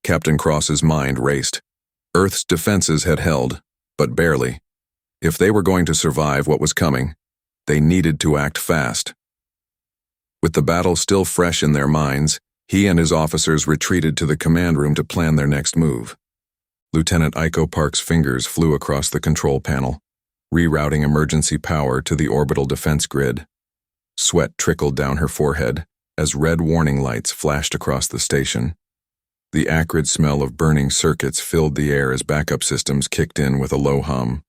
Captain Cross's mind raced. Earth's defenses had held, but barely. If they were going to survive what was coming, they needed to act fast. With the battle still fresh in their minds, he and his officers retreated to the command room to plan their next move. Lieutenant Iko Park's fingers flew across the control panel, rerouting emergency power to the orbital defense grid. Sweat trickled down her forehead as red warning lights flashed across the station. The acrid smell of burning circuits filled the air as backup systems kicked in with a low hum.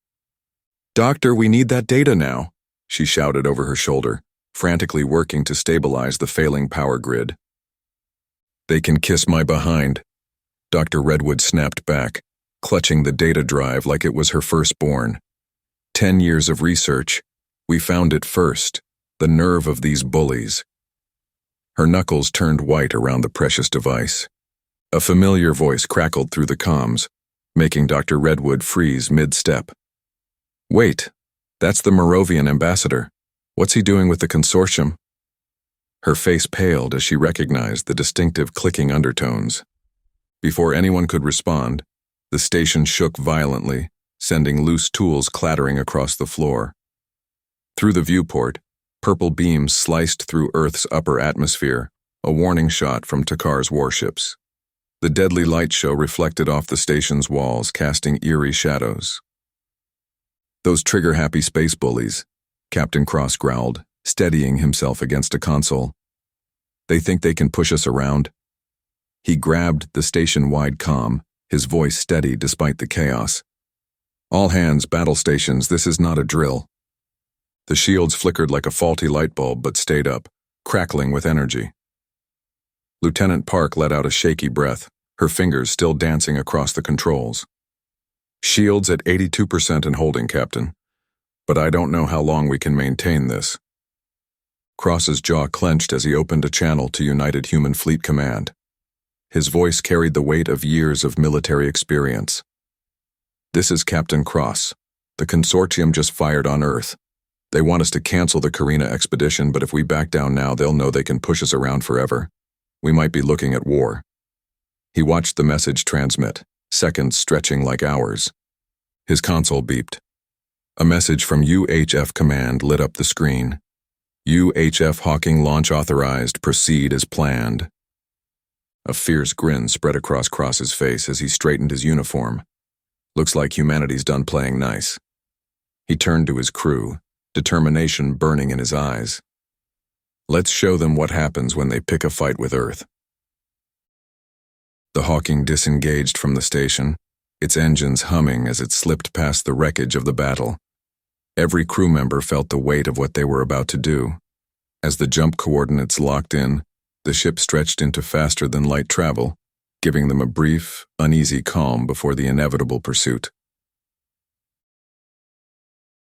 "Doctor, we need that data now," she shouted over her shoulder, frantically working to stabilize the failing power grid. "They can kiss my behind," Dr. Redwood snapped back, clutching the data drive like it was her firstborn. 10 years of research. We found it first. The nerve of these bullies. Her knuckles turned white around the precious device. A familiar voice crackled through the comms, making Dr. Redwood freeze mid-step. "Wait, that's the Moravian ambassador. What's he doing with the consortium?" Her face paled as she recognized the distinctive clicking undertones. Before anyone could respond, the station shook violently, sending loose tools clattering across the floor. Through the viewport, purple beams sliced through Earth's upper atmosphere, a warning shot from Takar's warships. The deadly light show reflected off the station's walls, casting eerie shadows. "Those trigger-happy space bullies," Captain Cross growled, steadying himself against a console. "They think they can push us around." He grabbed the station-wide comm, his voice steady despite the chaos. "All hands, battle stations, this is not a drill." The shields flickered like a faulty light bulb but stayed up, crackling with energy. Lieutenant Park let out a shaky breath, her fingers still dancing across the controls. "Shields at 82% and holding, Captain. But I don't know how long we can maintain this." Cross's jaw clenched as he opened a channel to United Human Fleet Command. His voice carried the weight of years of military experience. "This is Captain Cross. The consortium just fired on Earth. They want us to cancel the Carina expedition, but if we back down now, they'll know they can push us around forever. We might be looking at war." He watched the message transmit, seconds stretching like hours. His console beeped. A message from UHF Command lit up the screen. "UHF Hawking launch authorized. Proceed as planned." A fierce grin spread across Cross's face as he straightened his uniform. "Looks like humanity's done playing nice." He turned to his crew, determination burning in his eyes. "Let's show them what happens when they pick a fight with Earth." The Hawking disengaged from the station, its engines humming as it slipped past the wreckage of the battle. Every crew member felt the weight of what they were about to do. As the jump coordinates locked in, the ship stretched into faster-than-light travel, giving them a brief, uneasy calm before the inevitable pursuit.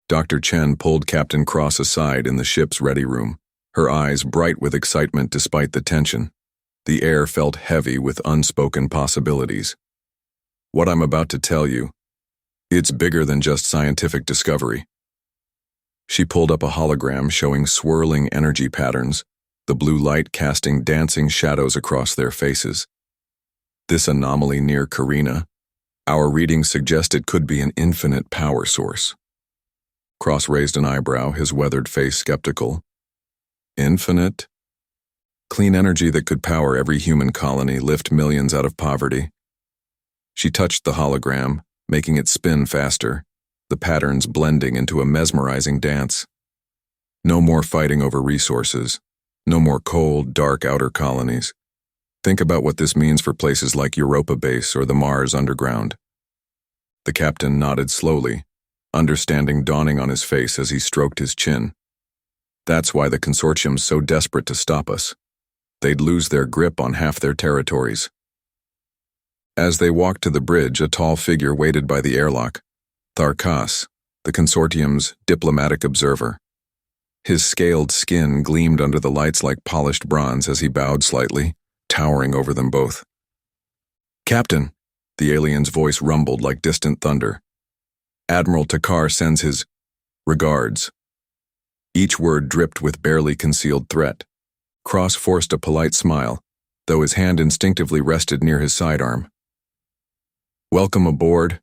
Dr. Chen pulled Captain Cross aside in the ship's ready room, her eyes bright with excitement despite the tension. The air felt heavy with unspoken possibilities. "What I'm about to tell you, it's bigger than just scientific discovery." She pulled up a hologram showing swirling energy patterns, the blue light casting dancing shadows across their faces. "This anomaly near Carina, our readings suggest it could be an infinite power source." Cross raised an eyebrow, his weathered face skeptical. "Infinite? Clean energy that could power every human colony, lift millions out of poverty." She touched the hologram, making it spin faster, the patterns blending into a mesmerizing dance. No more fighting over resources. No more cold, dark outer colonies. Think about what this means for places like Europa Base or the Mars Underground. The captain nodded slowly, understanding dawning on his face as he stroked his chin. "That's why the consortium's so desperate to stop us. They'd lose their grip on half their territories." As they walked to the bridge, a tall figure waited by the airlock. Tharkas, the consortium's diplomatic observer. His scaled skin gleamed under the lights like polished bronze as he bowed slightly, towering over them both. "Captain," the alien's voice rumbled like distant thunder. "Admiral Takar sends his regards." Each word dripped with barely concealed threat. Cross forced a polite smile, though his hand instinctively rested near his sidearm, Welcome aboard.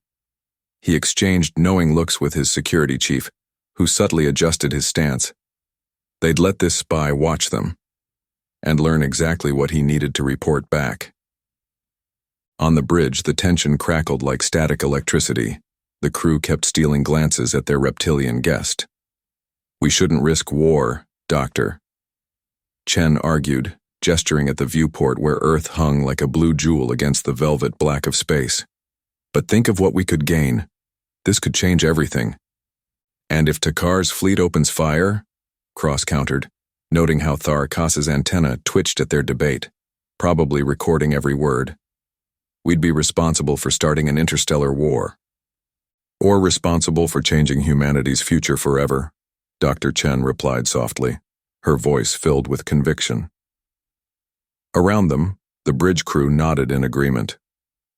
He exchanged knowing looks with his security chief, who subtly adjusted his stance. They'd let this spy watch them and learn exactly what he needed to report back. On the bridge, the tension crackled like static electricity. The crew kept stealing glances at their reptilian guest. We shouldn't risk war, Doctor. Chen argued, gesturing at the viewport where Earth hung like a blue jewel against the velvet black of space. But think of what we could gain. This could change everything. And if Takar's fleet opens fire? Cross countered, noting how Tharkas's antenna twitched at their debate, probably recording every word. We'd be responsible for starting an interstellar war. Or responsible for changing humanity's future forever, Dr. Chen replied softly, her voice filled with conviction. Around them, the bridge crew nodded in agreement.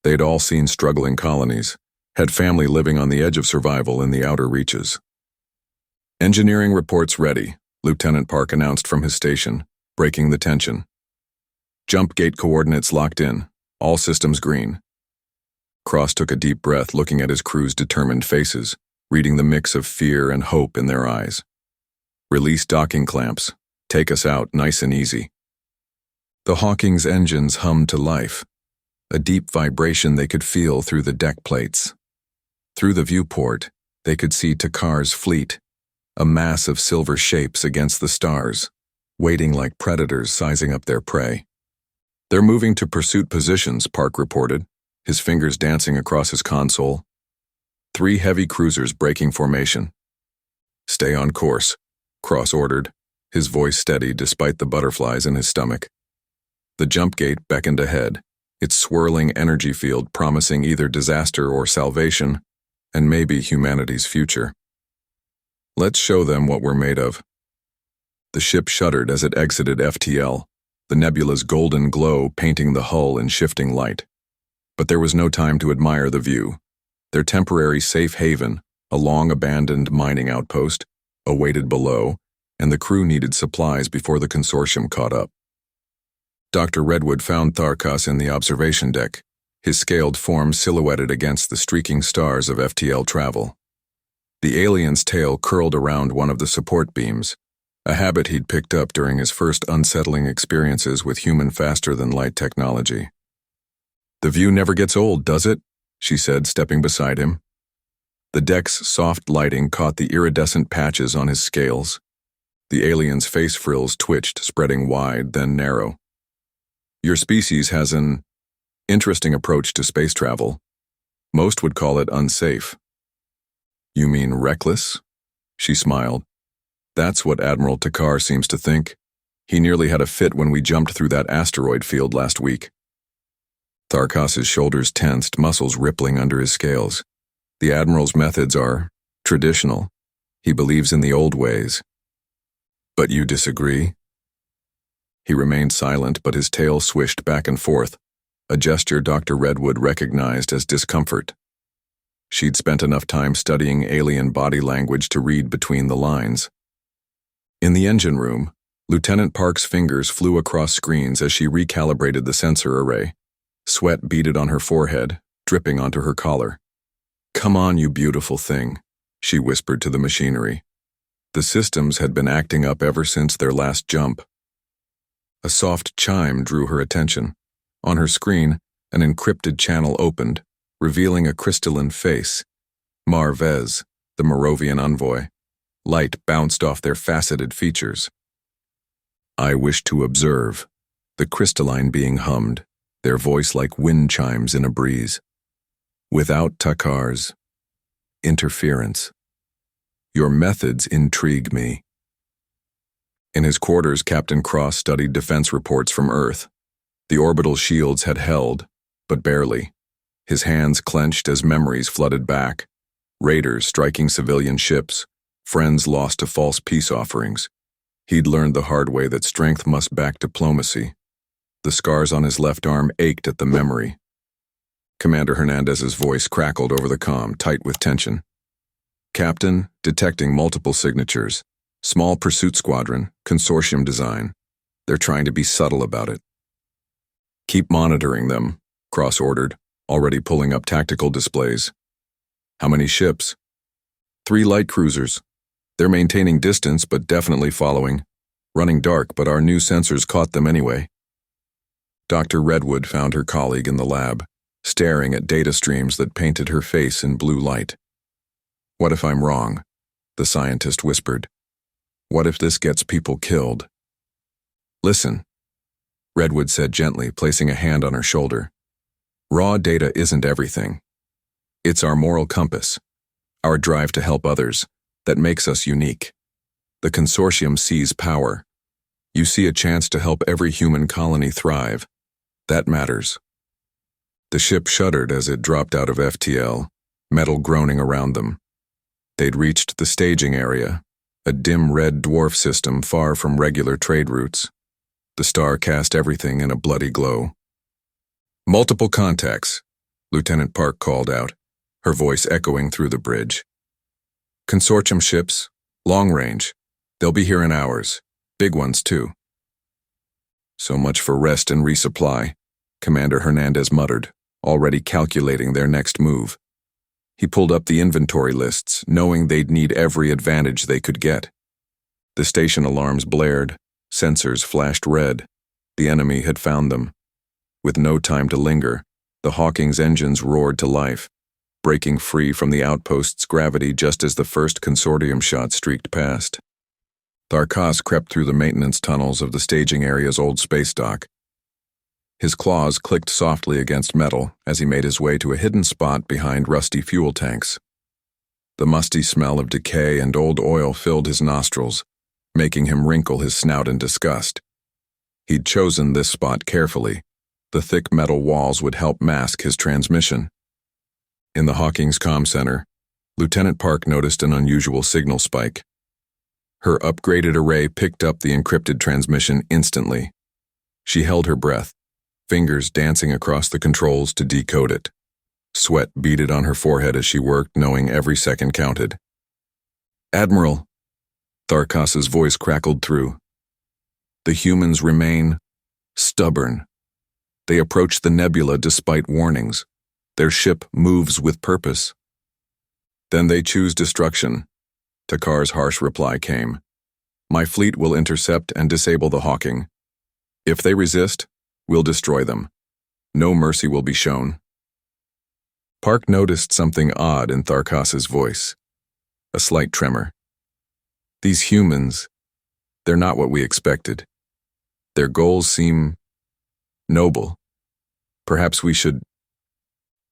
They'd all seen struggling colonies, had family living on the edge of survival in the outer reaches. Engineering reports ready, Lieutenant Park announced from his station, breaking the tension. Jump gate coordinates locked in, all systems green. Cross took a deep breath, looking at his crew's determined faces, reading the mix of fear and hope in their eyes. Release docking clamps. Take us out, nice and easy. The Hawking's engines hummed to life, a deep vibration they could feel through the deck plates. Through the viewport, they could see Takar's fleet, a mass of silver shapes against the stars, waiting like predators sizing up their prey. They're moving to pursuit positions, Park reported, his fingers dancing across his console. 3 heavy cruisers breaking formation. Stay on course, Cross ordered, his voice steady despite the butterflies in his stomach. The jump gate beckoned ahead, its swirling energy field promising either disaster or salvation, and maybe humanity's future. Let's show them what we're made of. The ship shuddered as it exited FTL, the nebula's golden glow painting the hull in shifting light. But there was no time to admire the view. Their temporary safe haven, a long-abandoned mining outpost, awaited below, and the crew needed supplies before the consortium caught up. Dr. Redwood found Tharkas in the observation deck, his scaled form silhouetted against the streaking stars of FTL travel. The alien's tail curled around one of the support beams, a habit he'd picked up during his first unsettling experiences with human faster-than-light technology. The view never gets old, does it? She said, stepping beside him. The deck's soft lighting caught the iridescent patches on his scales. The alien's face frills twitched, spreading wide, then narrow. Your species has an interesting approach to space travel. Most would call it unsafe. You mean reckless? She smiled. That's what Admiral Takar seems to think. He nearly had a fit when we jumped through that asteroid field last week. Tharkas's shoulders tensed, muscles rippling under his scales. The Admiral's methods are traditional. He believes in the old ways. But you disagree? He remained silent, but his tail swished back and forth, a gesture Dr. Redwood recognized as discomfort. She'd spent enough time studying alien body language to read between the lines. In the engine room, Lieutenant Park's fingers flew across screens as she recalibrated the sensor array. Sweat beaded on her forehead, dripping onto her collar. Come on, you beautiful thing, she whispered to the machinery. The systems had been acting up ever since their last jump. A soft chime drew her attention. On her screen, an encrypted channel opened, revealing a crystalline face. Marvez, the Moravian envoy. Light bounced off their faceted features. I wish to observe. The crystalline being hummed, their voice like wind chimes in a breeze. Without Takar's interference. Your methods intrigue me. In his quarters, Captain Cross studied defense reports from Earth. The orbital shields had held, but barely. His hands clenched as memories flooded back. Raiders striking civilian ships, friends lost to false peace offerings. He'd learned the hard way that strength must back diplomacy. The scars on his left arm ached at the memory. Commander Hernandez's voice crackled over the comm, tight with tension. Captain, detecting multiple signatures. Small pursuit squadron, consortium design. They're trying to be subtle about it. Keep monitoring them, Cross ordered, already pulling up tactical displays. How many ships? 3 light cruisers. They're maintaining distance but definitely following. Running dark, but our new sensors caught them anyway. Dr. Redwood found her colleague in the lab, staring at data streams that painted her face in blue light. What if I'm wrong? The scientist whispered. What if this gets people killed? Listen, Redwood said gently, placing a hand on her shoulder. Raw data isn't everything. It's our moral compass, our drive to help others, that makes us unique. The consortium sees power. You see a chance to help every human colony thrive. That matters. The ship shuddered as it dropped out of FTL, metal groaning around them. They'd reached the staging area, a dim red dwarf system far from regular trade routes. The star cast everything in a bloody glow. Multiple contacts, Lieutenant Park called out, her voice echoing through the bridge. Consortium ships, long range. They'll be here in hours. Big ones, too. So much for rest and resupply, Commander Hernandez muttered, already calculating their next move. He pulled up the inventory lists, knowing they'd need every advantage they could get. The station alarms blared, sensors flashed red. The enemy had found them. With no time to linger, the Hawking's engines roared to life, breaking free from the outpost's gravity just as the first consortium shot streaked past. Tharkas crept through the maintenance tunnels of the staging area's old space dock. His claws clicked softly against metal as he made his way to a hidden spot behind rusty fuel tanks. The musty smell of decay and old oil filled his nostrils, making him wrinkle his snout in disgust. He'd chosen this spot carefully. The thick metal walls would help mask his transmission. In the Hawking's comm center, Lieutenant Park noticed an unusual signal spike. Her upgraded array picked up the encrypted transmission instantly. She held her breath, fingers dancing across the controls to decode it. Sweat beaded on her forehead as she worked, knowing every second counted. Admiral, Tharkas's voice crackled through. The humans remain stubborn. They approach the nebula despite warnings. Their ship moves with purpose. Then they choose destruction. Takar's harsh reply came. My fleet will intercept and disable the Hawking. If they resist, we'll destroy them. No mercy will be shown. Park noticed something odd in Tharkas's voice. A slight tremor. These humans, they're not what we expected. Their goals seem noble. Perhaps we should...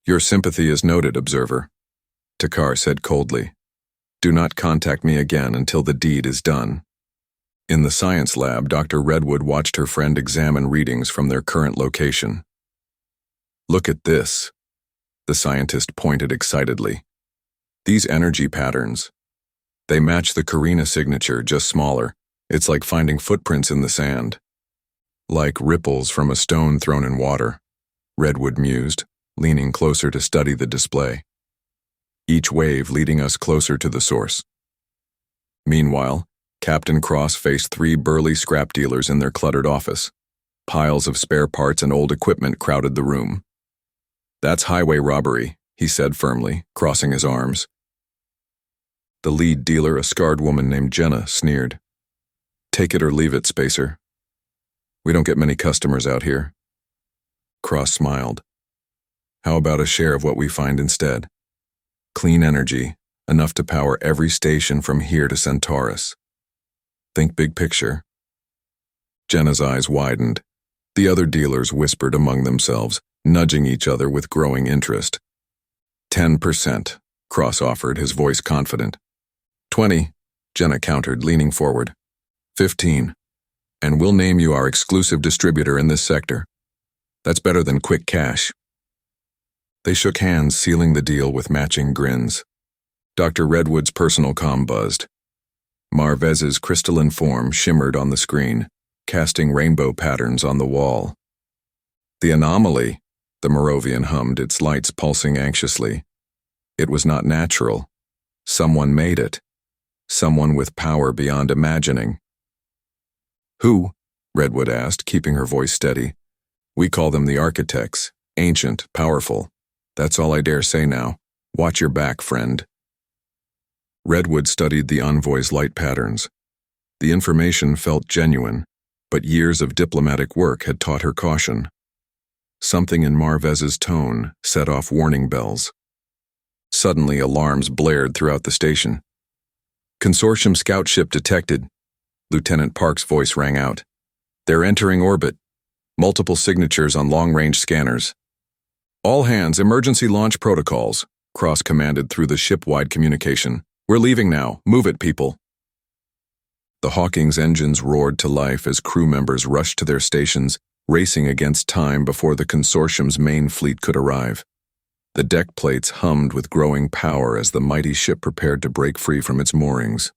Your sympathy is noted, observer, Takar said coldly. Do not contact me again until the deed is done. In the science lab, Dr. Redwood watched her friend examine readings from their current location. Look at this, the scientist pointed excitedly. These energy patterns. They match the Carina signature, just smaller. It's like finding footprints in the sand. Like ripples from a stone thrown in water, Redwood mused, leaning closer to study the display. Each wave leading us closer to the source. Meanwhile, Captain Cross faced 3 burly scrap dealers in their cluttered office. Piles of spare parts and old equipment crowded the room. That's highway robbery, he said firmly, crossing his arms. The lead dealer, a scarred woman named Jenna, sneered. Take it or leave it, Spacer. We don't get many customers out here. Cross smiled. How about a share of what we find instead? Clean energy, enough to power every station from here to Centaurus. Think big picture. Jenna's eyes widened. The other dealers whispered among themselves, nudging each other with growing interest. 10%, Cross offered, his voice confident. 20, Jenna countered, leaning forward. 15, and we'll name you our exclusive distributor in this sector. That's better than quick cash. They shook hands, sealing the deal with matching grins. Dr. Redwood's personal comm buzzed. Marvez's crystalline form shimmered on the screen, casting rainbow patterns on the wall. The anomaly, the Moravian hummed, its lights pulsing anxiously. It was not natural. Someone made it. Someone with power beyond imagining. Who? Redwood asked, keeping her voice steady. We call them the architects, ancient, powerful. That's all I dare say now. Watch your back, friend. Redwood studied the envoy's light patterns. The information felt genuine, but years of diplomatic work had taught her caution. Something in Marvez's tone set off warning bells. Suddenly, alarms blared throughout the station. "Consortium scout ship detected," Lieutenant Park's voice rang out. "They're entering orbit. Multiple signatures on long-range scanners." "All hands, emergency launch protocols," Cross commanded through the ship-wide communication. "We're leaving now. Move it, people." The Hawking's engines roared to life as crew members rushed to their stations, racing against time before the consortium's main fleet could arrive. The deck plates hummed with growing power as the mighty ship prepared to break free from its moorings.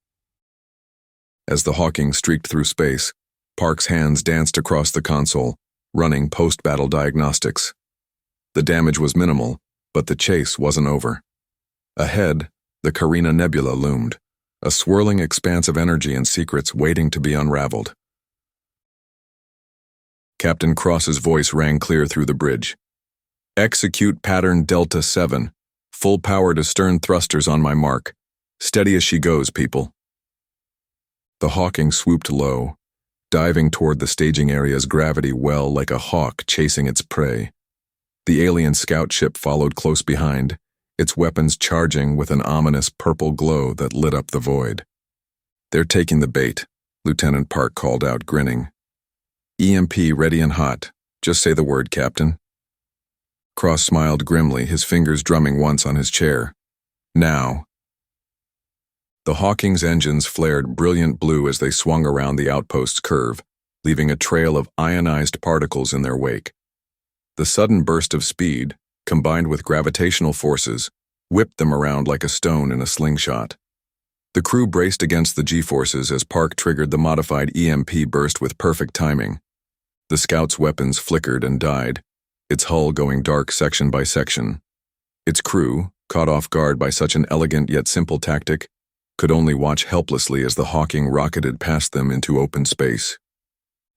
As the Hawking streaked through space, Park's hands danced across the console, running post-battle diagnostics. The damage was minimal, but the chase wasn't over. Ahead, the Carina Nebula loomed, a swirling expanse of energy and secrets waiting to be unraveled. Captain Cross's voice rang clear through the bridge. "Execute pattern Delta 7. Full power to stern thrusters on my mark. Steady as she goes, people." The Hawking swooped low, diving toward the staging area's gravity well like a hawk chasing its prey. The alien scout ship followed close behind, its weapons charging with an ominous purple glow that lit up the void. "They're taking the bait," Lieutenant Park called out, grinning. "EMP ready and hot. Just say the word, Captain." Cross smiled grimly, his fingers drumming once on his chair. "Now." The Hawking's engines flared brilliant blue as they swung around the outpost's curve, leaving a trail of ionized particles in their wake. The sudden burst of speed, combined with gravitational forces, whipped them around like a stone in a slingshot. The crew braced against the G-forces as Park triggered the modified EMP burst with perfect timing. The scout's weapons flickered and died, its hull going dark section by section. Its crew, caught off guard by such an elegant yet simple tactic, could only watch helplessly as the Hawking rocketed past them into open space.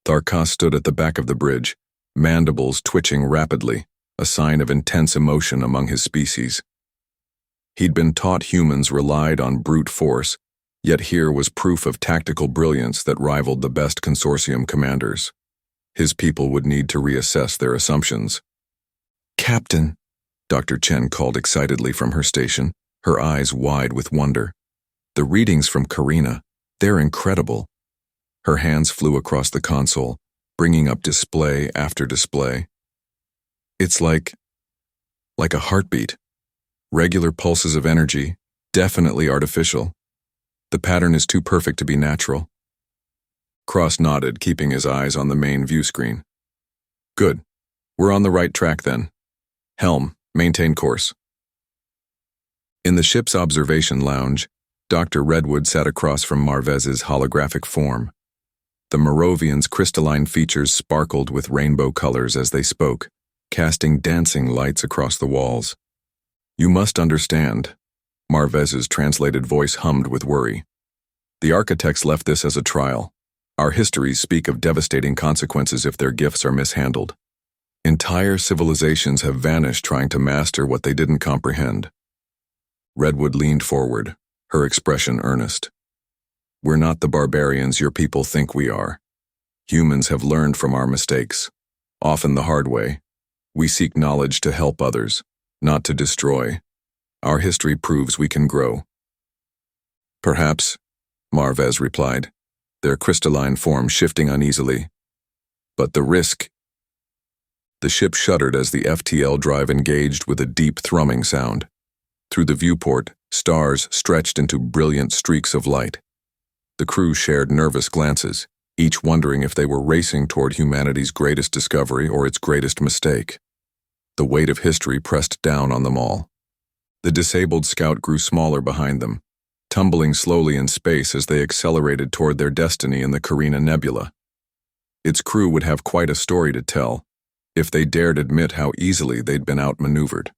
Tharkas stood at the back of the bridge, mandibles twitching rapidly, a sign of intense emotion among his species. He'd been taught humans relied on brute force, yet here was proof of tactical brilliance that rivaled the best consortium commanders. His people would need to reassess their assumptions. "Captain," Dr. Chen called excitedly from her station, her eyes wide with wonder. "The readings from Carina, they're incredible." Her hands flew across the console, bringing up display after display. "It's like a heartbeat. Regular pulses of energy, definitely artificial. The pattern is too perfect to be natural." Cross nodded, keeping his eyes on the main view screen. "Good. We're on the right track then. Helm, maintain course." In the ship's observation lounge, Dr. Redwood sat across from Marvez's holographic form. The Moravian's crystalline features sparkled with rainbow colors as they spoke, casting dancing lights across the walls. "You must understand," Marvez's translated voice hummed with worry. "The architects left this as a trial. Our histories speak of devastating consequences if their gifts are mishandled. Entire civilizations have vanished trying to master what they didn't comprehend." Redwood leaned forward, her expression earnest. "We're not the barbarians your people think we are. Humans have learned from our mistakes, often the hard way. We seek knowledge to help others, not to destroy. Our history proves we can grow." "Perhaps," Marvez replied, their crystalline form shifting uneasily. "But the risk—" The ship shuddered as the FTL drive engaged with a deep thrumming sound. Through the viewport, stars stretched into brilliant streaks of light. The crew shared nervous glances, each wondering if they were racing toward humanity's greatest discovery or its greatest mistake. The weight of history pressed down on them all. The disabled scout grew smaller behind them, tumbling slowly in space as they accelerated toward their destiny in the Carina Nebula. Its crew would have quite a story to tell, if they dared admit how easily they'd been outmaneuvered.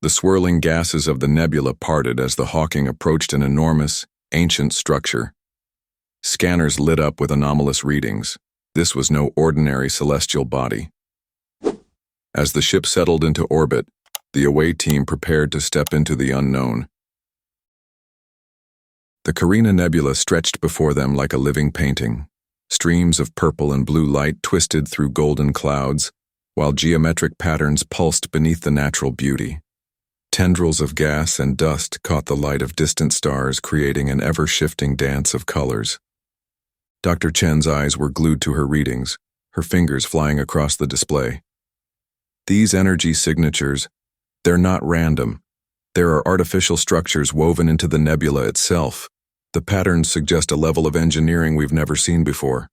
The swirling gases of the nebula parted as the Hawking approached an enormous, ancient structure. Scanners lit up with anomalous readings. This was no ordinary celestial body. As the ship settled into orbit, the away team prepared to step into the unknown. The Carina Nebula stretched before them like a living painting. Streams of purple and blue light twisted through golden clouds, while geometric patterns pulsed beneath the natural beauty. Tendrils of gas and dust caught the light of distant stars, creating an ever-shifting dance of colors. Dr. Chen's eyes were glued to her readings, her fingers flying across the display. These energy signatures, they're not random. There are artificial structures woven into the nebula itself. The patterns suggest a level of engineering we've never seen before.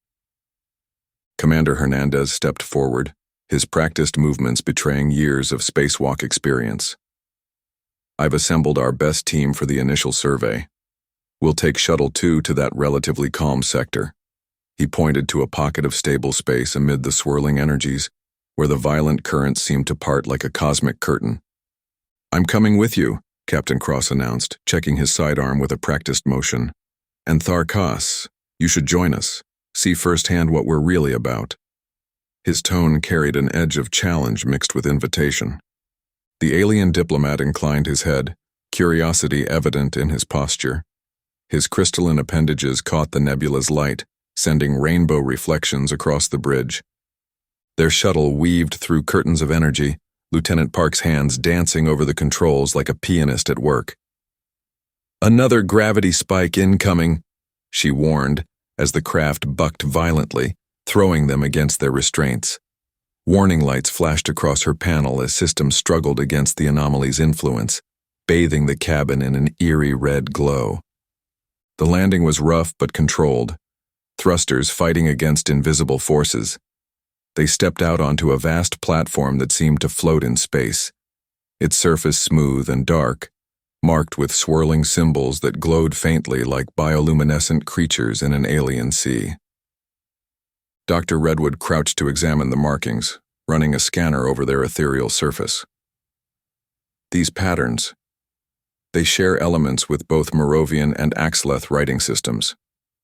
Commander Hernandez stepped forward, his practiced movements betraying years of spacewalk experience. I've assembled our best team for the initial survey. We'll take Shuttle 2 to that relatively calm sector. He pointed to a pocket of stable space amid the swirling energies, where the violent currents seemed to part like a cosmic curtain. I'm coming with you, Captain Cross announced, checking his sidearm with a practiced motion. And Tharkas, you should join us. See firsthand what we're really about. His tone carried an edge of challenge mixed with invitation. The alien diplomat inclined his head, curiosity evident in his posture. His crystalline appendages caught the nebula's light, sending rainbow reflections across the bridge. Their shuttle weaved through curtains of energy, Lieutenant Park's hands dancing over the controls like a pianist at work. Another gravity spike incoming, she warned, as the craft bucked violently, throwing them against their restraints. Warning lights flashed across her panel as systems struggled against the anomaly's influence, bathing the cabin in an eerie red glow. The landing was rough but controlled, thrusters fighting against invisible forces. They stepped out onto a vast platform that seemed to float in space, its surface smooth and dark, marked with swirling symbols that glowed faintly like bioluminescent creatures in an alien sea. Dr. Redwood crouched to examine the markings, running a scanner over their ethereal surface. These patterns, they share elements with both Moravian and Axleth writing systems,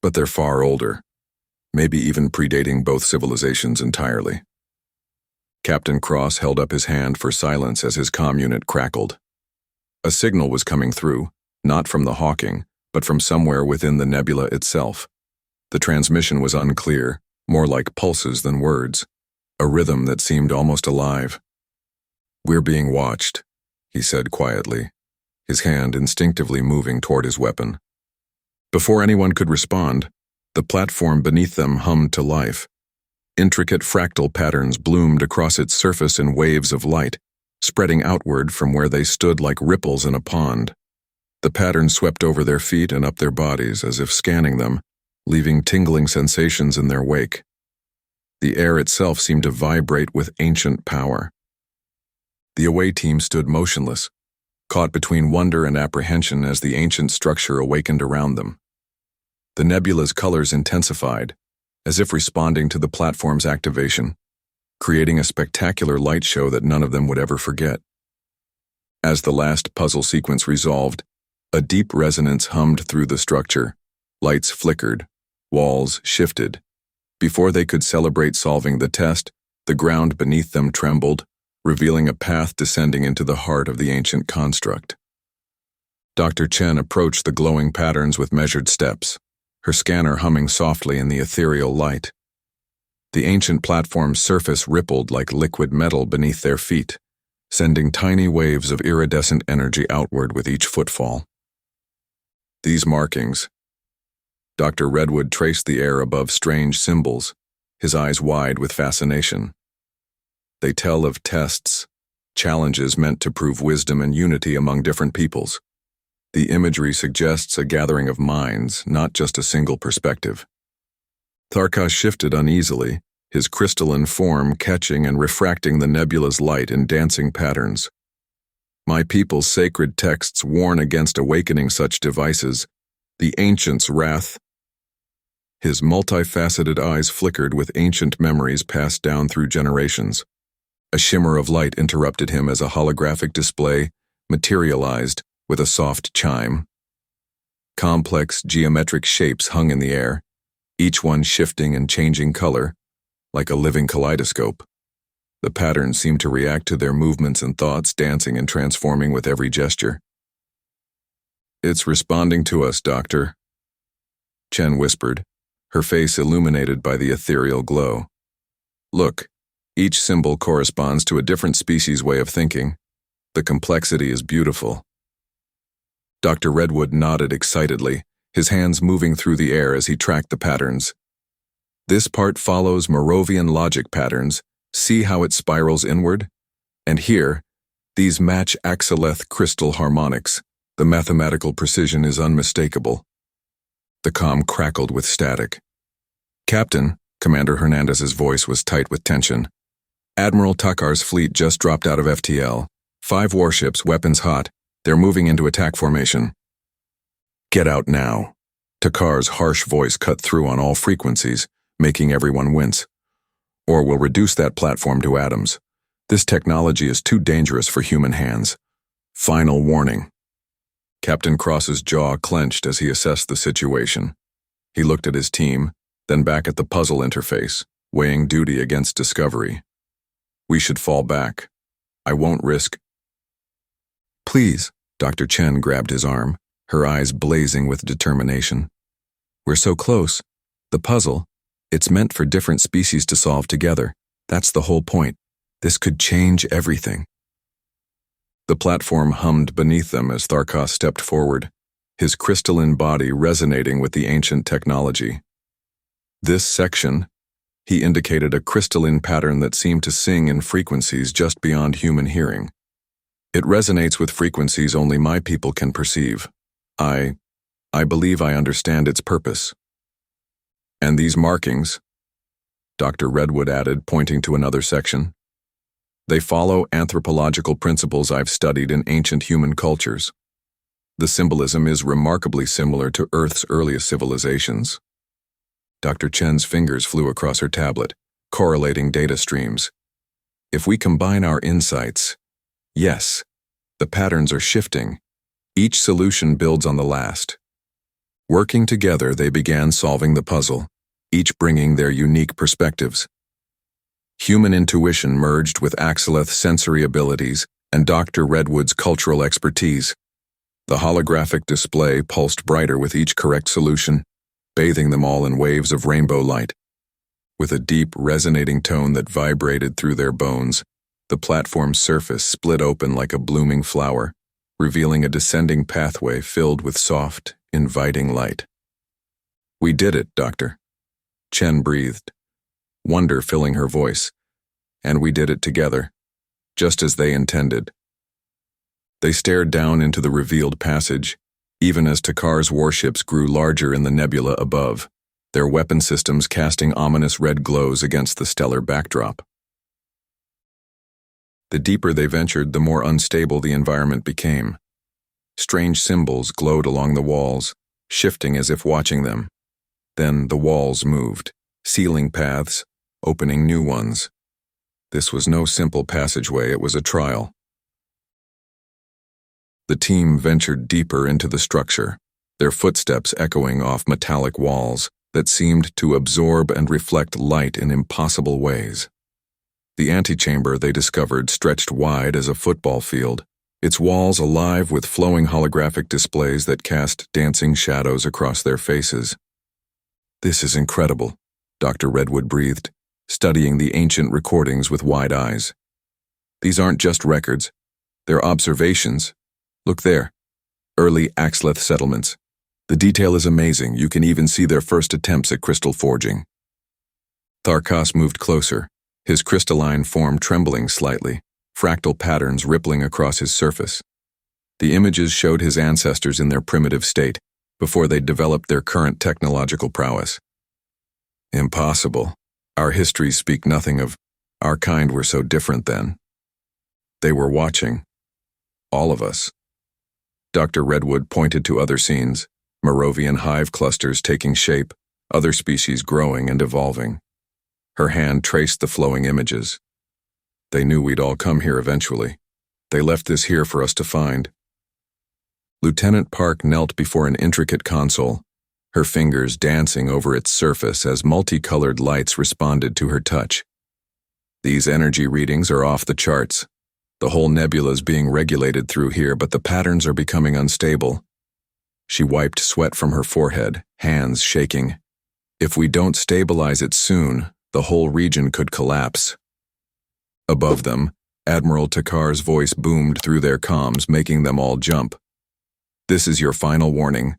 but they're far older, maybe even predating both civilizations entirely. Captain Cross held up his hand for silence as his comm unit crackled. A signal was coming through, not from the Hawking, but from somewhere within the nebula itself. The transmission was unclear, more like pulses than words, a rhythm that seemed almost alive. We're being watched, he said quietly, his hand instinctively moving toward his weapon. Before anyone could respond, the platform beneath them hummed to life. Intricate fractal patterns bloomed across its surface in waves of light, spreading outward from where they stood like ripples in a pond. The patterns swept over their feet and up their bodies as if scanning them, leaving tingling sensations in their wake. The air itself seemed to vibrate with ancient power. The away team stood motionless, caught between wonder and apprehension as the ancient structure awakened around them. The nebula's colors intensified, as if responding to the platform's activation, creating a spectacular light show that none of them would ever forget. As the last puzzle sequence resolved, a deep resonance hummed through the structure. Lights flickered, walls shifted. Before they could celebrate solving the test, the ground beneath them trembled, revealing a path descending into the heart of the ancient construct. Dr. Chen approached the glowing patterns with measured steps, her scanner humming softly in the ethereal light. The ancient platform's surface rippled like liquid metal beneath their feet, sending tiny waves of iridescent energy outward with each footfall. These markings. Dr. Redwood traced the air above strange symbols, his eyes wide with fascination. They tell of tests, challenges meant to prove wisdom and unity among different peoples. The imagery suggests a gathering of minds, not just a single perspective. Tharkas shifted uneasily, his crystalline form catching and refracting the nebula's light in dancing patterns. My people's sacred texts warn against awakening such devices, the ancients' wrath. His multifaceted eyes flickered with ancient memories passed down through generations. A shimmer of light interrupted him as a holographic display materialized with a soft chime. Complex geometric shapes hung in the air, each one shifting and changing color, like a living kaleidoscope. The patterns seemed to react to their movements and thoughts, dancing and transforming with every gesture. "It's responding to us, Doctor," Chen whispered, her face illuminated by the ethereal glow. "Look, each symbol corresponds to a different species' way of thinking. The complexity is beautiful." Dr. Redwood nodded excitedly, his hands moving through the air as he tracked the patterns. "This part follows Moravian logic patterns. See how it spirals inward? And here, these match Axeleth crystal harmonics. The mathematical precision is unmistakable." The comm crackled with static. "Captain," Commander Hernandez's voice was tight with tension. "Admiral Takar's fleet just dropped out of FTL. 5 warships, weapons hot. They're moving into attack formation." "Get out now." Takar's harsh voice cut through on all frequencies, making everyone wince. "Or we'll reduce that platform to atoms. This technology is too dangerous for human hands. Final warning." Captain Cross's jaw clenched as he assessed the situation. He looked at his team, then back at the puzzle interface, weighing duty against discovery. "We should fall back. I won't risk—" "Please," Dr. Chen grabbed his arm, her eyes blazing with determination. "We're so close. The puzzle, it's meant for different species to solve together. That's the whole point. This could change everything." The platform hummed beneath them as Tharkos stepped forward, his crystalline body resonating with the ancient technology. "This section," he indicated a crystalline pattern that seemed to sing in frequencies just beyond human hearing. "It resonates with frequencies only my people can perceive. I believe I understand its purpose." "And these markings," Dr. Redwood added, pointing to another section, "they follow anthropological principles I've studied in ancient human cultures. The symbolism is remarkably similar to Earth's earliest civilizations." Dr. Chen's fingers flew across her tablet, correlating data streams. "If we combine our insights, yes, the patterns are shifting. Each solution builds on the last." Working together, they began solving the puzzle, each bringing their unique perspectives. Human intuition merged with Axeleth's sensory abilities and Dr. Redwood's cultural expertise. The holographic display pulsed brighter with each correct solution, bathing them all in waves of rainbow light. With a deep, resonating tone that vibrated through their bones, the platform's surface split open like a blooming flower, revealing a descending pathway filled with soft, inviting light. "We did it, Doctor," Chen breathed, wonder filling her voice. "And we did it together, just as they intended." They stared down into the revealed passage, even as Takar's warships grew larger in the nebula above, their weapon systems casting ominous red glows against the stellar backdrop. The deeper they ventured, the more unstable the environment became. Strange symbols glowed along the walls, shifting as if watching them. Then the walls moved, sealing paths, opening new ones. This was no simple passageway, it was a trial. The team ventured deeper into the structure, their footsteps echoing off metallic walls that seemed to absorb and reflect light in impossible ways. The antechamber they discovered stretched wide as a football field, its walls alive with flowing holographic displays that cast dancing shadows across their faces. "This is incredible," Dr. Redwood breathed, studying the ancient recordings with wide eyes. "These aren't just records, they're observations. Look there, early Axeleth settlements. The detail is amazing, you can even see their first attempts at crystal forging." Tharkos moved closer, his crystalline form trembling slightly, fractal patterns rippling across his surface. The images showed his ancestors in their primitive state, before they developed their current technological prowess. "Impossible. Our histories speak nothing of our kind were so different then." "They were watching. All of us." Dr. Redwood pointed to other scenes, Moravian hive clusters taking shape, other species growing and evolving. Her hand traced the flowing images. "They knew we'd all come here eventually. They left this here for us to find." Lieutenant Park knelt before an intricate console, her fingers dancing over its surface as multicolored lights responded to her touch. These energy readings are off the charts. The whole nebula is being regulated through here, but the patterns are becoming unstable. She wiped sweat from her forehead, hands shaking. If we don't stabilize it soon, the whole region could collapse. Above them, Admiral Takar's voice boomed through their comms, making them all jump. This is your final warning.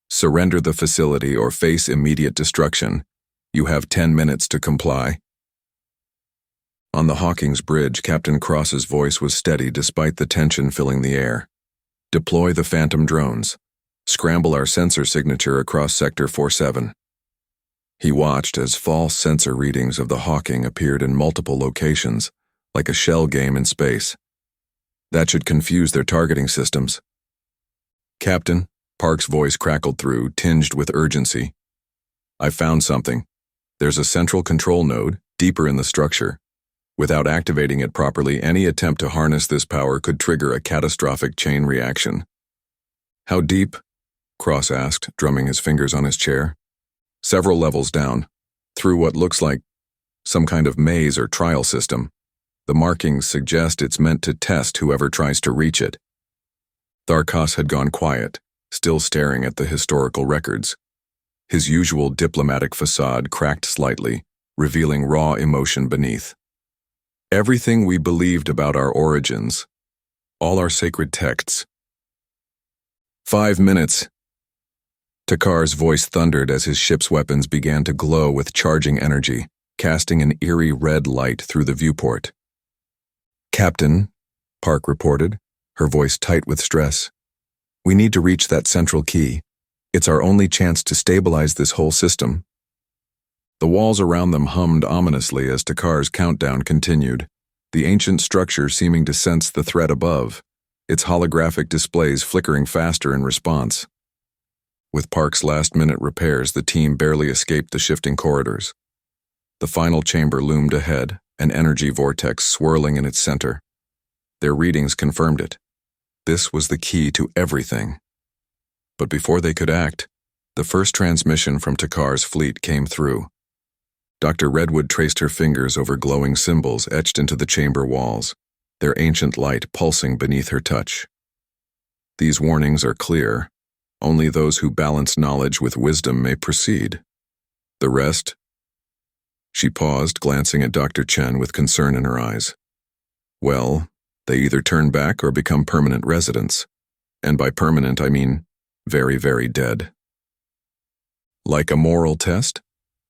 Surrender the facility or face immediate destruction. You have 10 minutes to comply. On the Hawkins Bridge, Captain Cross's voice was steady despite the tension filling the air. Deploy the Phantom drones. Scramble our sensor signature across Sector 47. He watched as false sensor readings of the Hawking appeared in multiple locations, like a shell game in space. That should confuse their targeting systems. Captain, Park's voice crackled through, tinged with urgency. I found something. There's a central control node, deeper in the structure. Without activating it properly, any attempt to harness this power could trigger a catastrophic chain reaction. How deep? Cross asked, drumming his fingers on his chair. Several levels down, through what looks like some kind of maze or trial system. The markings suggest it's meant to test whoever tries to reach it. Tharkas had gone quiet, still staring at the historical records. His usual diplomatic facade cracked slightly, revealing raw emotion beneath. Everything we believed about our origins, all our sacred texts. 5 minutes. Takar's voice thundered as his ship's weapons began to glow with charging energy, casting an eerie red light through the viewport. Captain, Park reported, her voice tight with stress. We need to reach that central key. It's our only chance to stabilize this whole system. The walls around them hummed ominously as Takar's countdown continued, the ancient structure seeming to sense the threat above, its holographic displays flickering faster in response. With Park's last-minute repairs, the team barely escaped the shifting corridors. The final chamber loomed ahead, an energy vortex swirling in its center. Their readings confirmed it. This was the key to everything. But before they could act, the first transmission from Takar's fleet came through. Dr. Redwood traced her fingers over glowing symbols etched into the chamber walls, their ancient light pulsing beneath her touch. These warnings are clear. Only those who balance knowledge with wisdom may proceed. The rest? She paused, glancing at Dr. Chen with concern in her eyes. Well, they either turn back or become permanent residents. And by permanent, I mean very, very dead. Like a moral test?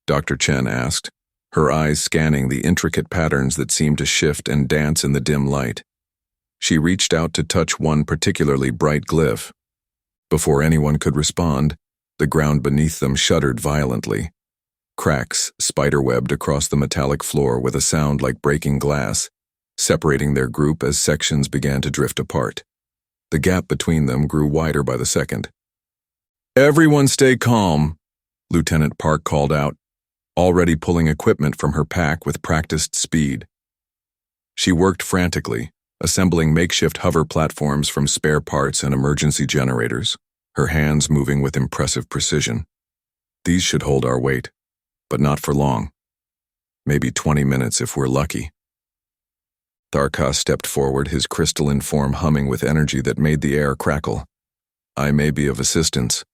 Dr. Chen asked, her eyes scanning the intricate patterns that seemed to shift and dance in the dim light. She reached out to touch one particularly bright glyph. Before anyone could respond, the ground beneath them shuddered violently. Cracks spiderwebbed across the metallic floor with a sound like breaking glass, separating their group as sections began to drift apart. The gap between them grew wider by the second. Everyone stay calm, Lieutenant Park called out, already pulling equipment from her pack with practiced speed. She worked frantically, assembling makeshift hover platforms from spare parts and emergency generators, her hands moving with impressive precision. These should hold our weight, but not for long. Maybe 20 minutes if we're lucky. Tharkas stepped forward, his crystalline form humming with energy that made the air crackle. I may be of assistance.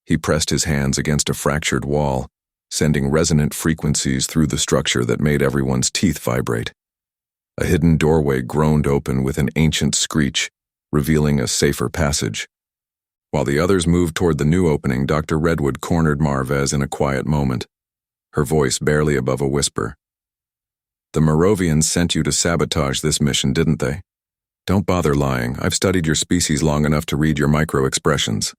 He pressed his hands against a fractured wall, sending resonant frequencies through the structure that made everyone's teeth vibrate. A hidden doorway groaned open with an ancient screech, revealing a safer passage. While the others moved toward the new opening, Dr. Redwood cornered Marvez in a quiet moment, her voice barely above a whisper. The Moravians sent you to sabotage this mission, didn't they? Don't bother lying. I've studied your species long enough to read your micro-expressions.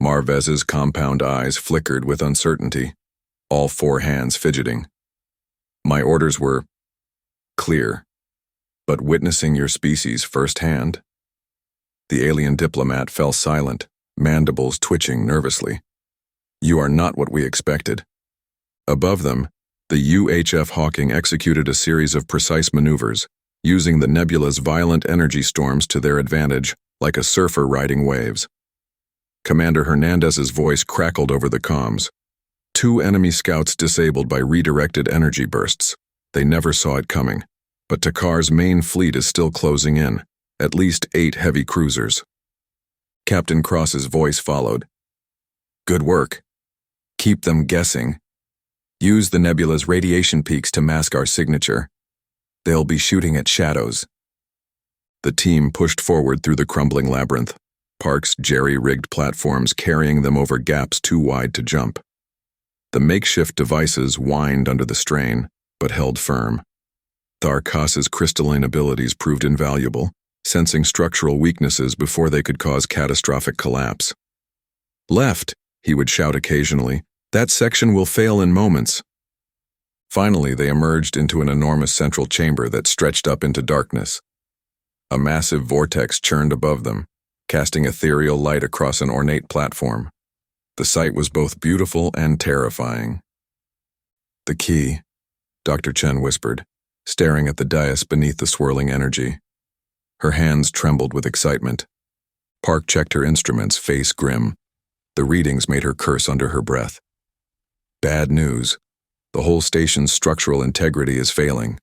Marvez's compound eyes flickered with uncertainty, all four hands fidgeting. My orders were clear, but witnessing your species firsthand? The alien diplomat fell silent, mandibles twitching nervously. You are not what we expected. Above them, the UHF Hawking executed a series of precise maneuvers, using the nebula's violent energy storms to their advantage, like a surfer riding waves. Commander Hernandez's voice crackled over the comms. 2 enemy scouts disabled by redirected energy bursts. They never saw it coming, but Takar's main fleet is still closing in, at least 8 heavy cruisers. Captain Cross's voice followed. Good work. Keep them guessing. Use the nebula's radiation peaks to mask our signature. They'll be shooting at shadows. The team pushed forward through the crumbling labyrinth, Park's jerry-rigged platforms carrying them over gaps too wide to jump. The makeshift devices whined under the strain, but held firm. Tharkas's crystalline abilities proved invaluable, sensing structural weaknesses before they could cause catastrophic collapse. Left, he would shout occasionally, that section will fail in moments. Finally, they emerged into an enormous central chamber that stretched up into darkness. A massive vortex churned above them, casting ethereal light across an ornate platform. The sight was both beautiful and terrifying. The key, Dr. Chen whispered, staring at the dais beneath the swirling energy. Her hands trembled with excitement. Park checked her instruments, face grim. The readings made her curse under her breath. Bad news. The whole station's structural integrity is failing.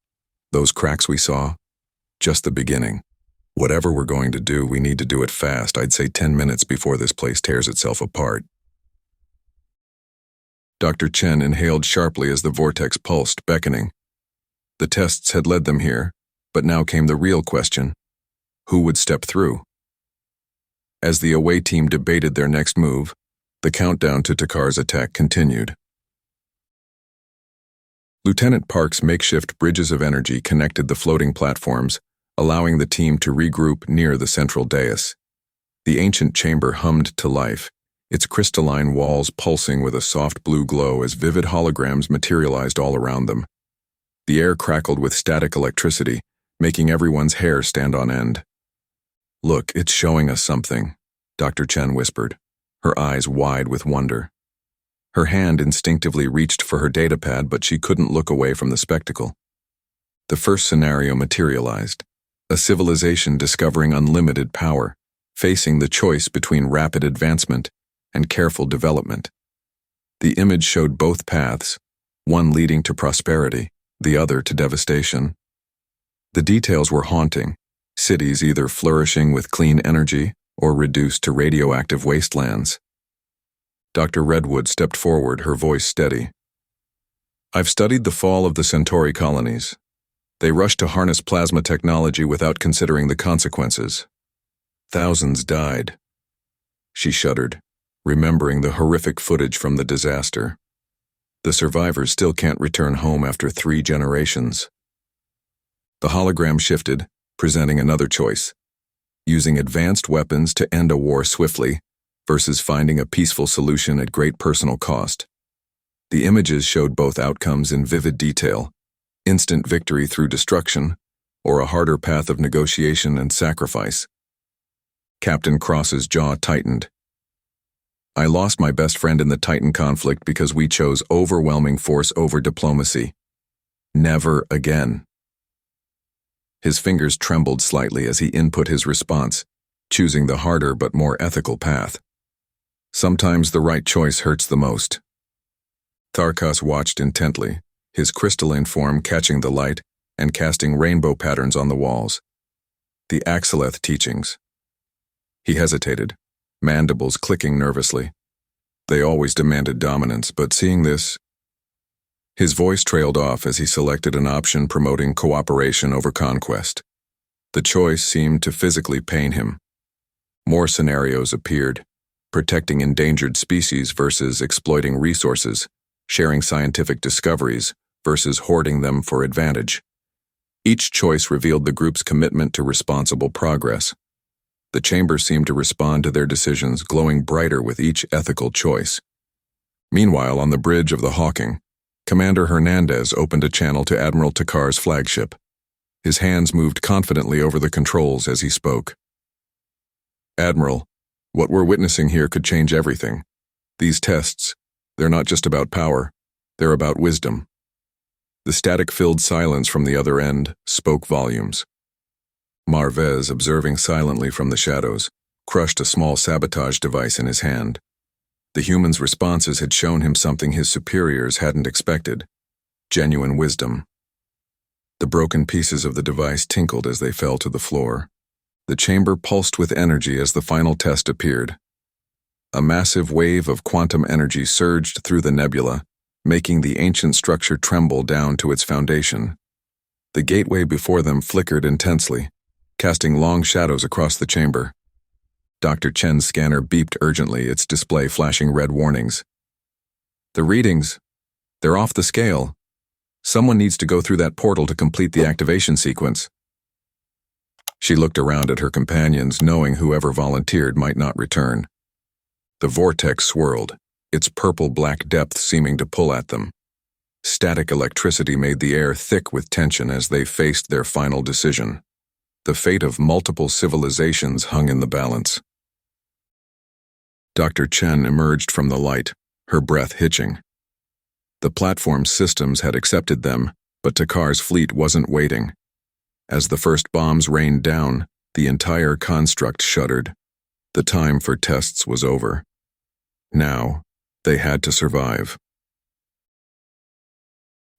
Those cracks we saw? Just the beginning. Whatever we're going to do, we need to do it fast. I'd say 10 minutes before this place tears itself apart. Dr. Chen inhaled sharply as the vortex pulsed, beckoning. The tests had led them here, but now came the real question. Who would step through? As the away team debated their next move, the countdown to Takar's attack continued. Lieutenant Park's makeshift bridges of energy connected the floating platforms, allowing the team to regroup near the central dais. The ancient chamber hummed to life, its crystalline walls pulsing with a soft blue glow as vivid holograms materialized all around them. The air crackled with static electricity, making everyone's hair stand on end. Look, it's showing us something, Dr. Chen whispered, her eyes wide with wonder. Her hand instinctively reached for her datapad, but she couldn't look away from the spectacle. The first scenario materialized, a civilization discovering unlimited power, facing the choice between rapid advancement and careful development. The image showed both paths, one leading to prosperity, the other to devastation. The details were haunting, cities either flourishing with clean energy or reduced to radioactive wastelands. Dr. Redwood stepped forward, her voice steady. I've studied the fall of the Centauri colonies. They rushed to harness plasma technology without considering the consequences. Thousands died. She shuddered, remembering the horrific footage from the disaster. The survivors still can't return home after 3 generations. The hologram shifted, presenting another choice: using advanced weapons to end a war swiftly versus finding a peaceful solution at great personal cost. The images showed both outcomes in vivid detail: instant victory through destruction, or a harder path of negotiation and sacrifice. Captain Cross's jaw tightened. I lost my best friend in the Titan conflict because we chose overwhelming force over diplomacy. Never again. His fingers trembled slightly as he input his response, choosing the harder but more ethical path. Sometimes the right choice hurts the most. Tharkas watched intently, his crystalline form catching the light and casting rainbow patterns on the walls. The Axeleth teachings. He hesitated, mandibles clicking nervously. They always demanded dominance, but seeing this... His voice trailed off as he selected an option promoting cooperation over conquest. The choice seemed to physically pain him. More scenarios appeared: protecting endangered species versus exploiting resources, sharing scientific discoveries versus hoarding them for advantage. Each choice revealed the group's commitment to responsible progress. The chamber seemed to respond to their decisions, glowing brighter with each ethical choice. Meanwhile, on the bridge of the Hawking, Commander Hernandez opened a channel to Admiral Takar's flagship. His hands moved confidently over the controls as he spoke. Admiral, what we're witnessing here could change everything. These tests, they're not just about power, they're about wisdom. The static-filled silence from the other end spoke volumes. Marvez, observing silently from the shadows, crushed a small sabotage device in his hand. The human's responses had shown him something his superiors hadn't expected: genuine wisdom. The broken pieces of the device tinkled as they fell to the floor. The chamber pulsed with energy as the final test appeared. A massive wave of quantum energy surged through the nebula, making the ancient structure tremble down to its foundation. The gateway before them flickered intensely, casting long shadows across the chamber. Dr. Chen's scanner beeped urgently, its display flashing red warnings. The readings, they're off the scale. Someone needs to go through that portal to complete the activation sequence. She looked around at her companions, knowing whoever volunteered might not return. The vortex swirled, its purple-black depth seeming to pull at them. Static electricity made the air thick with tension as they faced their final decision. The fate of multiple civilizations hung in the balance. Dr. Chen emerged from the light, her breath hitching. The platform's systems had accepted them, but Takar's fleet wasn't waiting. As the first bombs rained down, the entire construct shuddered. The time for tests was over. Now, they had to survive.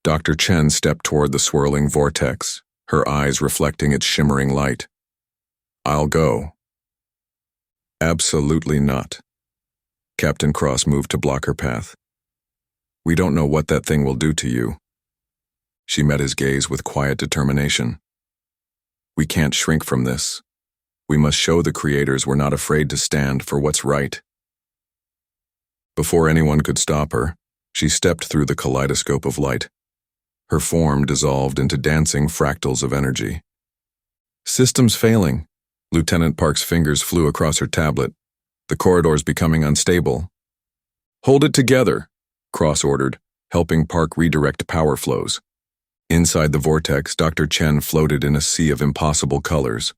Dr. Chen stepped toward the swirling vortex, her eyes reflecting its shimmering light. "I'll go." "Absolutely not." Captain Cross moved to block her path. "We don't know what that thing will do to you." She met his gaze with quiet determination. "We can't shrink from this. We must show the creators we're not afraid to stand for what's right." Before anyone could stop her, she stepped through the kaleidoscope of light. Her form dissolved into dancing fractals of energy. "Systems failing." Lieutenant Park's fingers flew across her tablet, the corridors becoming unstable. "Hold it together," Cross ordered, helping Park redirect power flows. Inside the vortex, Dr. Chen floated in a sea of impossible colors.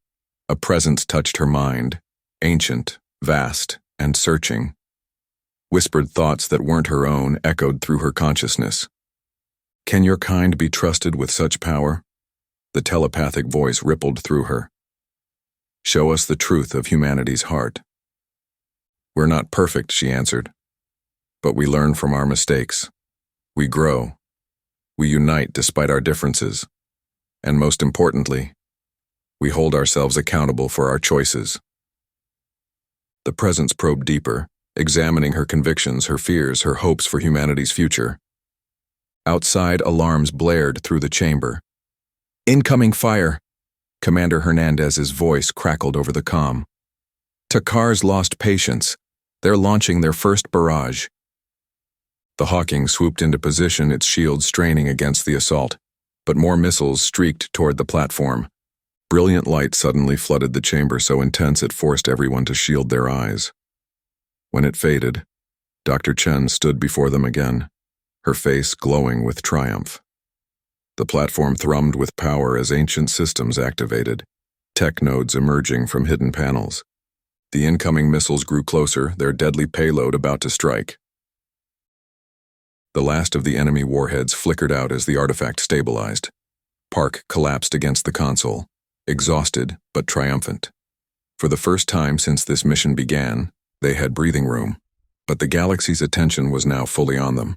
A presence touched her mind, ancient, vast, and searching. Whispered thoughts that weren't her own echoed through her consciousness. "Can your kind be trusted with such power?" The telepathic voice rippled through her. "Show us the truth of humanity's heart." "We're not perfect," she answered. "But we learn from our mistakes. We grow. We unite despite our differences. And most importantly, we hold ourselves accountable for our choices." The presence probed deeper, examining her convictions, her fears, her hopes for humanity's future. Outside, alarms blared through the chamber. "Incoming fire!" Commander Hernandez's voice crackled over the comm. "Takar's lost patience. They're launching their first barrage." The Hawking swooped into position, its shield straining against the assault, but more missiles streaked toward the platform. Brilliant light suddenly flooded the chamber so intense it forced everyone to shield their eyes. When it faded, Dr. Chen stood before them again, her face glowing with triumph. The platform thrummed with power as ancient systems activated, tech nodes emerging from hidden panels. The incoming missiles grew closer, their deadly payload about to strike. The last of the enemy warheads flickered out as the artifact stabilized. Park collapsed against the console, exhausted but triumphant. For the first time since this mission began, they had breathing room, but the galaxy's attention was now fully on them.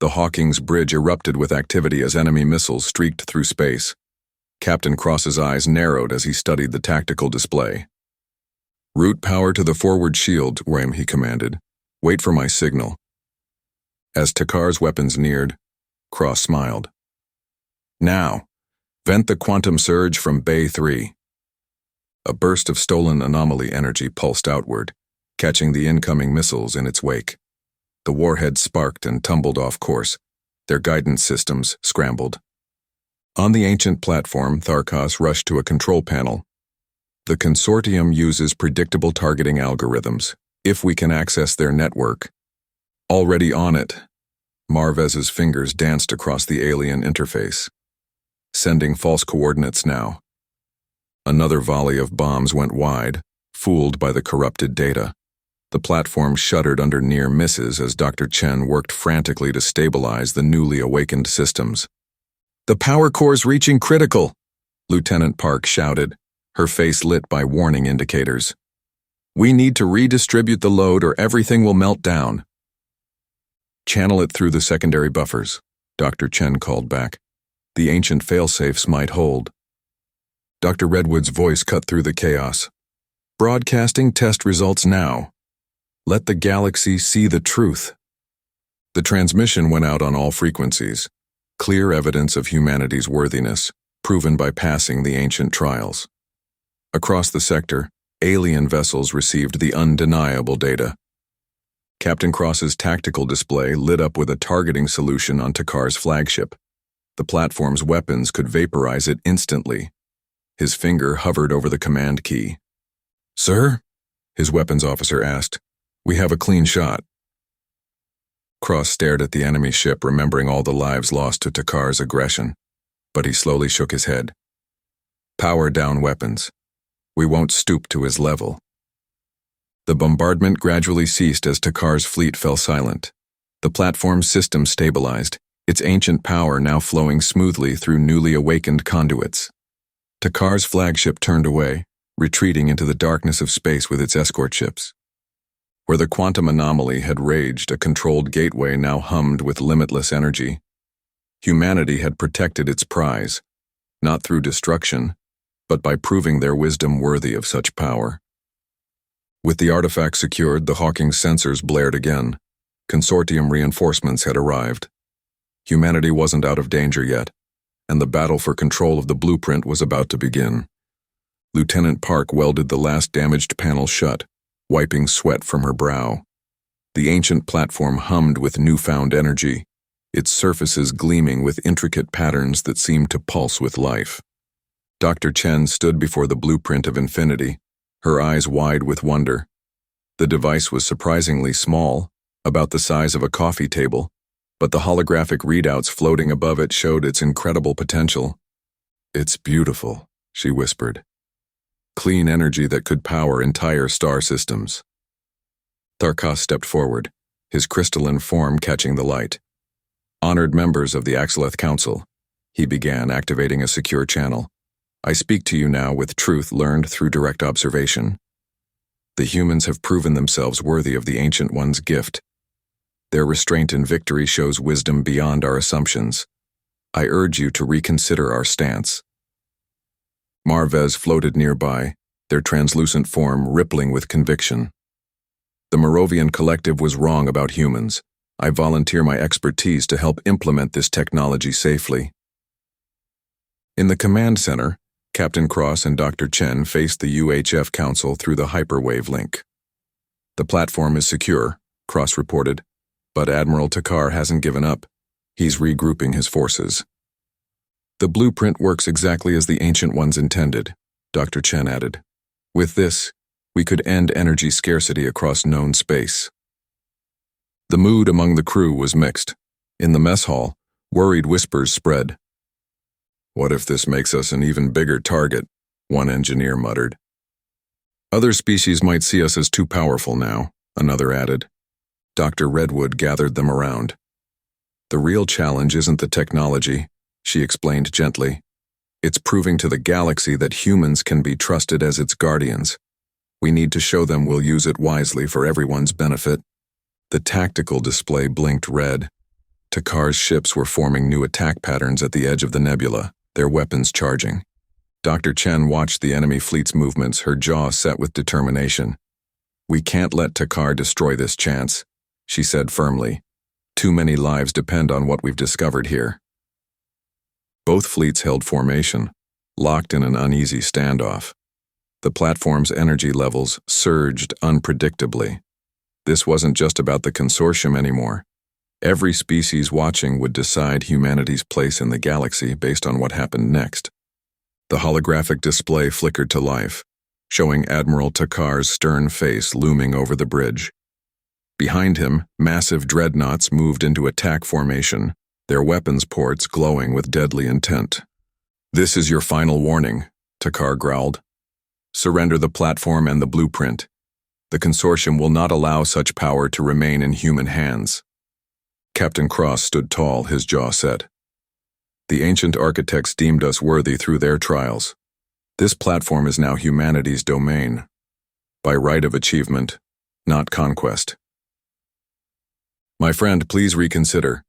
The Hawking's bridge erupted with activity as enemy missiles streaked through space. Captain Cross's eyes narrowed as he studied the tactical display. "Route power to the forward shield," he commanded. "Wait for my signal." As Takar's weapons neared, Cross smiled. "Now, vent the quantum surge from Bay 3. A burst of stolen anomaly energy pulsed outward, catching the incoming missiles in its wake. The warheads sparked and tumbled off course, their guidance systems scrambled. On the ancient platform, Tharkos rushed to a control panel. "The consortium uses predictable targeting algorithms. If we can access their network." "Already on it." Marvez's fingers danced across the alien interface. "Sending false coordinates now." Another volley of bombs went wide, fooled by the corrupted data. The platform shuddered under near misses as Dr. Chen worked frantically to stabilize the newly awakened systems. "The power core's reaching critical," Lieutenant Park shouted, her face lit by warning indicators. "We need to redistribute the load or everything will melt down." "Channel it through the secondary buffers," Dr. Chen called back, The ancient failsafes might hold. Dr. Redwood's voice cut through the chaos. Broadcasting test results now. Let the galaxy see the truth. The transmission went out on all frequencies. Clear evidence of humanity's worthiness, proven by passing the ancient trials. Across the sector, alien vessels received the undeniable data. Captain Cross's tactical display lit up with a targeting solution on Takar's flagship. The platform's weapons could vaporize it instantly. His finger hovered over the command key. "Sir?" his weapons officer asked. "We have a clean shot." Cross stared at the enemy ship, remembering all the lives lost to Takar's aggression, but he slowly shook his head. "Power down weapons. We won't stoop to his level." The bombardment gradually ceased as Takar's fleet fell silent. The platform's system stabilized, its ancient power now flowing smoothly through newly awakened conduits. Takar's flagship turned away, retreating into the darkness of space with its escort ships. Where the quantum anomaly had raged, a controlled gateway now hummed with limitless energy. Humanity had protected its prize, not through destruction, but by proving their wisdom worthy of such power. With the artifact secured, the Hawking sensors blared again. Consortium reinforcements had arrived. Humanity wasn't out of danger yet, and the battle for control of the blueprint was about to begin. Lieutenant Park welded the last damaged panel shut, wiping sweat from her brow. The ancient platform hummed with newfound energy, its surfaces gleaming with intricate patterns that seemed to pulse with life. Dr. Chen stood before the blueprint of infinity, her eyes wide with wonder. The device was surprisingly small, about the size of a coffee table, but the holographic readouts floating above it showed its incredible potential. "It's beautiful," she whispered. "Clean energy that could power entire star systems." Tharkas stepped forward, his crystalline form catching the light. "Honored members of the Axeleth Council," he began, activating a secure channel. "I speak to you now with truth learned through direct observation. The humans have proven themselves worthy of the Ancient One's gift. Their restraint in victory shows wisdom beyond our assumptions. I urge you to reconsider our stance." Marvez floated nearby, their translucent form rippling with conviction. "The Moravian Collective was wrong about humans. I volunteer my expertise to help implement this technology safely." In the command center, Captain Cross and Dr. Chen faced the UHF Council through the hyperwave link. "The platform is secure," Cross reported, "but Admiral Takar hasn't given up. He's regrouping his forces." "The blueprint works exactly as the Ancient Ones intended," Dr. Chen added. "With this, we could end energy scarcity across known space." The mood among the crew was mixed. In the mess hall, worried whispers spread. "What if this makes us an even bigger target?" one engineer muttered. "Other species might see us as too powerful now," another added. Dr. Redwood gathered them around. "The real challenge isn't the technology," she explained gently. "It's proving to the galaxy that humans can be trusted as its guardians. We need to show them we'll use it wisely for everyone's benefit." The tactical display blinked red. Takar's ships were forming new attack patterns at the edge of the nebula, their weapons charging. Dr. Chen watched the enemy fleet's movements, her jaw set with determination. "We can't let Takar destroy this chance," she said firmly. "Too many lives depend on what we've discovered here." Both fleets held formation, locked in an uneasy standoff. The platform's energy levels surged unpredictably. This wasn't just about the consortium anymore. Every species watching would decide humanity's place in the galaxy based on what happened next. The holographic display flickered to life, showing Admiral Takar's stern face looming over the bridge. Behind him, massive dreadnoughts moved into attack formation, their weapons ports glowing with deadly intent. "This is your final warning," Takar growled. "Surrender the platform and the blueprint. The consortium will not allow such power to remain in human hands." Captain Cross stood tall, his jaw set. "The ancient architects deemed us worthy through their trials. This platform is now humanity's domain, by right of achievement, not conquest." "My friend, please reconsider."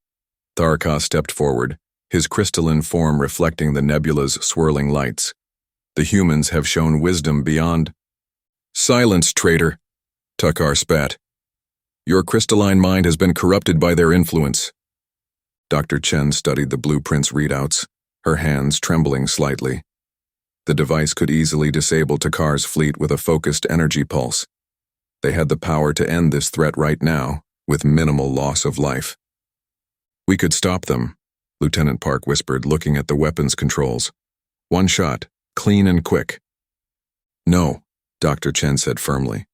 Tharkas stepped forward, his crystalline form reflecting the nebula's swirling lights. The humans have shown wisdom beyond. Silence, traitor, Takar spat. Your crystalline mind has been corrupted by their influence. Dr. Chen studied the blueprint's readouts, her hands trembling slightly. The device could easily disable Takar's fleet with a focused energy pulse. They had the power to end this threat right now, with minimal loss of life. We could stop them, Lieutenant Park whispered, looking at the weapons controls. One shot, clean and quick. No, Dr. Chen said firmly.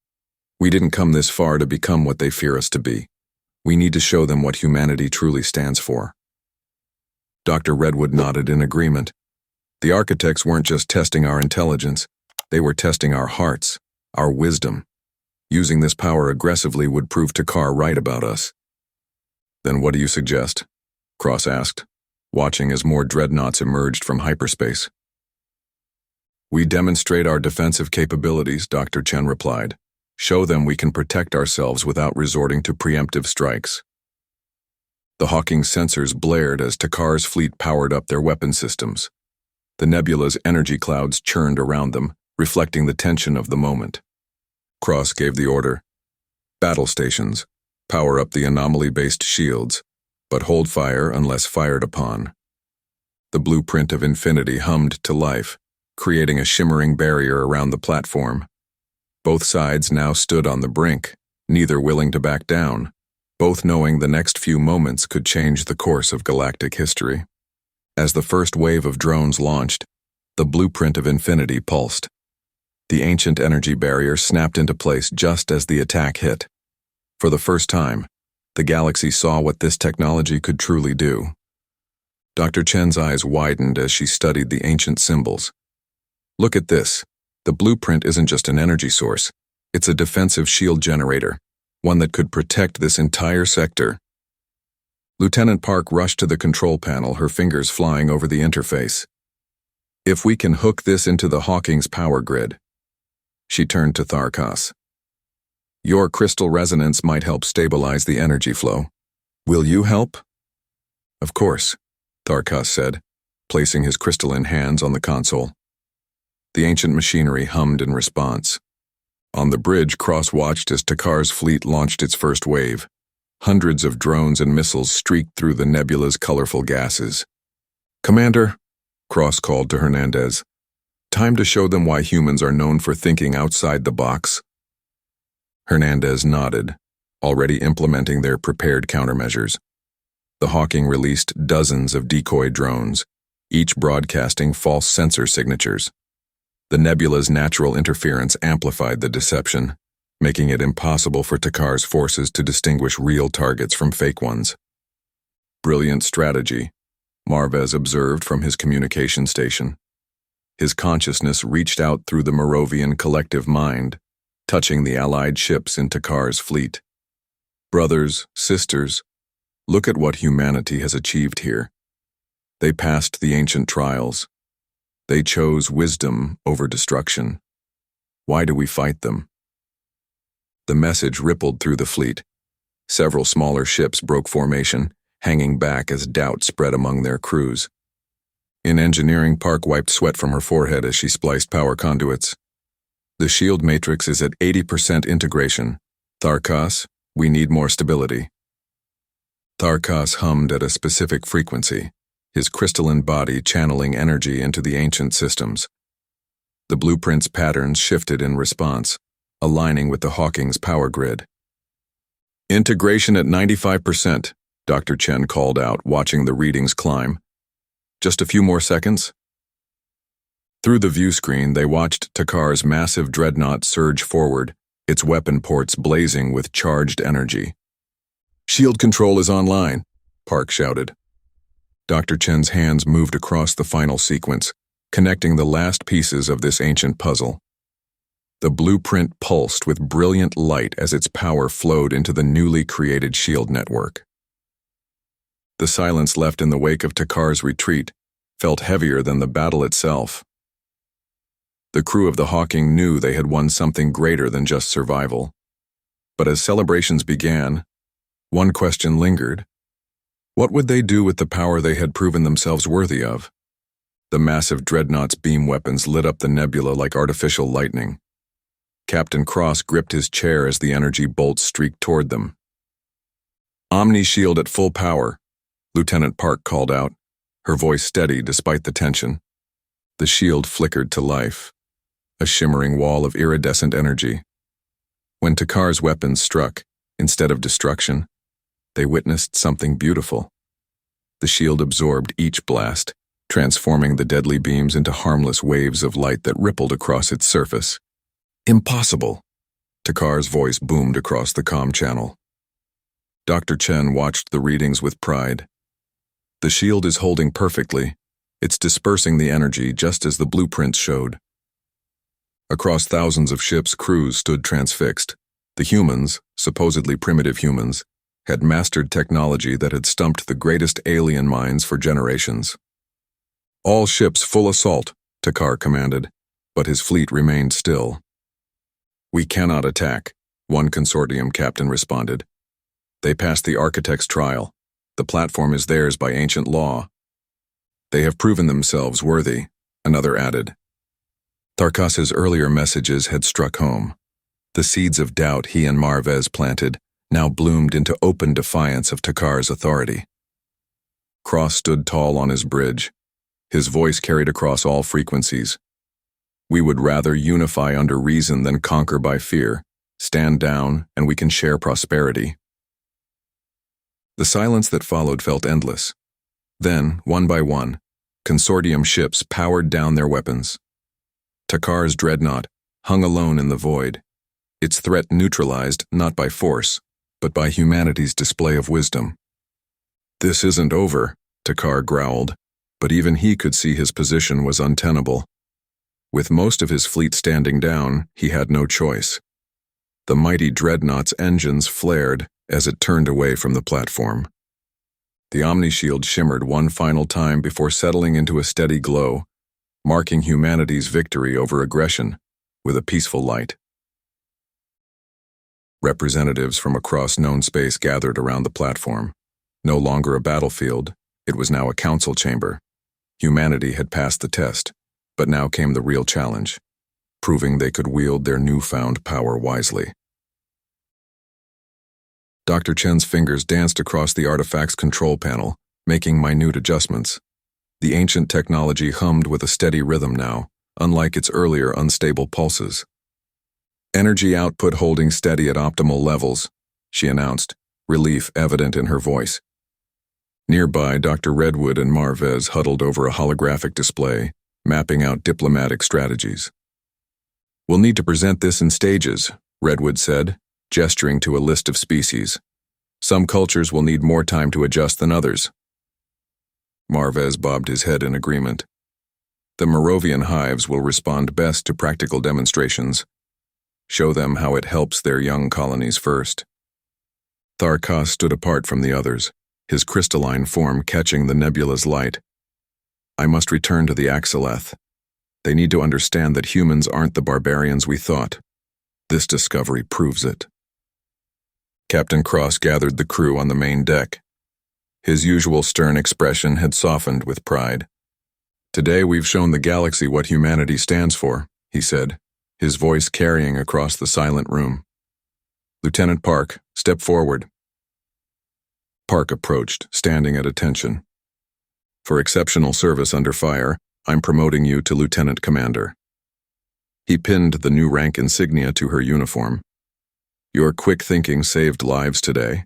We didn't come this far to become what they fear us to be. We need to show them what humanity truly stands for. Dr. Redwood nodded in agreement. The architects weren't just testing our intelligence, they were testing our hearts, our wisdom. Using this power aggressively would prove Takar right about us. Then what do you suggest? Cross asked, watching as more dreadnoughts emerged from hyperspace. We demonstrate our defensive capabilities, Dr. Chen replied. Show them we can protect ourselves without resorting to preemptive strikes. The Hawking sensors blared as Takar's fleet powered up their weapon systems. The nebula's energy clouds churned around them, reflecting the tension of the moment. Cross gave the order. Battle stations, power up the anomaly-based shields, but hold fire unless fired upon. The blueprint of infinity hummed to life, creating a shimmering barrier around the platform. Both sides now stood on the brink, neither willing to back down, both knowing the next few moments could change the course of galactic history. As the first wave of drones launched, the blueprint of infinity pulsed. The ancient energy barrier snapped into place just as the attack hit. For the first time, the galaxy saw what this technology could truly do. Dr. Chen's eyes widened as she studied the ancient symbols. Look at this. The blueprint isn't just an energy source. It's a defensive shield generator, one that could protect this entire sector. Lieutenant Park rushed to the control panel, her fingers flying over the interface. If we can hook this into the Hawking's power grid. She turned to Tharkas. Your crystal resonance might help stabilize the energy flow. Will you help? Of course, Tharkas said, placing his crystalline hands on the console. The ancient machinery hummed in response. On the bridge, Cross watched as Takar's fleet launched its first wave. Hundreds of drones and missiles streaked through the nebula's colorful gases. Commander, Cross called to Hernandez. Time to show them why humans are known for thinking outside the box. Hernandez nodded, already implementing their prepared countermeasures. The Hawking released dozens of decoy drones, each broadcasting false sensor signatures. The nebula's natural interference amplified the deception, making it impossible for Takar's forces to distinguish real targets from fake ones. Brilliant strategy, Marvez observed from his communication station. His consciousness reached out through the Moravian collective mind, touching the allied ships in Takar's fleet. Brothers, sisters, look at what humanity has achieved here. They passed the ancient trials. They chose wisdom over destruction. Why do we fight them? The message rippled through the fleet. Several smaller ships broke formation, hanging back as doubt spread among their crews. In engineering, Park wiped sweat from her forehead as she spliced power conduits. The shield matrix is at 80% integration. Tharkas, we need more stability. Tharkas hummed at a specific frequency, his crystalline body channeling energy into the ancient systems. The blueprint's patterns shifted in response, aligning with the Hawking's power grid. Integration at 95%, Dr. Chen called out, watching the readings climb. Just a few more seconds? Through the view screen, they watched Takar's massive dreadnought surge forward, its weapon ports blazing with charged energy. Shield control is online, Park shouted. Dr. Chen's hands moved across the final sequence, connecting the last pieces of this ancient puzzle. The blueprint pulsed with brilliant light as its power flowed into the newly created shield network. The silence left in the wake of Takar's retreat felt heavier than the battle itself. The crew of the Hawking knew they had won something greater than just survival. But as celebrations began, one question lingered. What would they do with the power they had proven themselves worthy of? The massive dreadnought's beam weapons lit up the nebula like artificial lightning. Captain Cross gripped his chair as the energy bolts streaked toward them. "Omni shield at full power," Lieutenant Park called out, her voice steady despite the tension. The shield flickered to life, a shimmering wall of iridescent energy. When Takar's weapons struck, instead of destruction, they witnessed something beautiful. The shield absorbed each blast, transforming the deadly beams into harmless waves of light that rippled across its surface. "Impossible!" Takar's voice boomed across the comm channel. Dr. Chen watched the readings with pride. "The shield is holding perfectly. It's dispersing the energy just as the blueprints showed." Across thousands of ships, crews stood transfixed. The humans, supposedly primitive humans, had mastered technology that had stumped the greatest alien minds for generations. "All ships full assault," Takar commanded, but his fleet remained still. "We cannot attack," one consortium captain responded. "They passed the architect's trial. The platform is theirs by ancient law." "They have proven themselves worthy," another added. Tharkas's earlier messages had struck home. The seeds of doubt he and Marvez planted now bloomed into open defiance of Takar's authority. Cross stood tall on his bridge. His voice carried across all frequencies. "We would rather unify under reason than conquer by fear. Stand down, and we can share prosperity." The silence that followed felt endless. Then, one by one, consortium ships powered down their weapons. Takar's dreadnought hung alone in the void, its threat neutralized not by force, but by humanity's display of wisdom. "This isn't over," Takar growled, but even he could see his position was untenable. With most of his fleet standing down, he had no choice. The mighty dreadnought's engines flared as it turned away from the platform. The Omni shield shimmered one final time before settling into a steady glow, marking humanity's victory over aggression with a peaceful light. Representatives from across known space gathered around the platform. No longer a battlefield, it was now a council chamber. Humanity had passed the test, but now came the real challenge, proving they could wield their newfound power wisely. Dr. Chen's fingers danced across the artifact's control panel, making minute adjustments. The ancient technology hummed with a steady rhythm now, unlike its earlier unstable pulses. "Energy output holding steady at optimal levels," she announced, relief evident in her voice. Nearby, Dr. Redwood and Marvez huddled over a holographic display, mapping out diplomatic strategies. "We'll need to present this in stages," Redwood said, gesturing to a list of species. "Some cultures will need more time to adjust than others." Marvez bobbed his head in agreement. "The Moravian hives will respond best to practical demonstrations. Show them how it helps their young colonies first." Tharkas stood apart from the others, his crystalline form catching the nebula's light. "I must return to the Axeleth. They need to understand that humans aren't the barbarians we thought. This discovery proves it." Captain Cross gathered the crew on the main deck. His usual stern expression had softened with pride. "Today we've shown the galaxy what humanity stands for," he said, his voice carrying across the silent room. "Lieutenant Park, step forward." Park approached, standing at attention. "For exceptional service under fire, I'm promoting you to Lieutenant Commander." He pinned the new rank insignia to her uniform. "Your quick thinking saved lives today."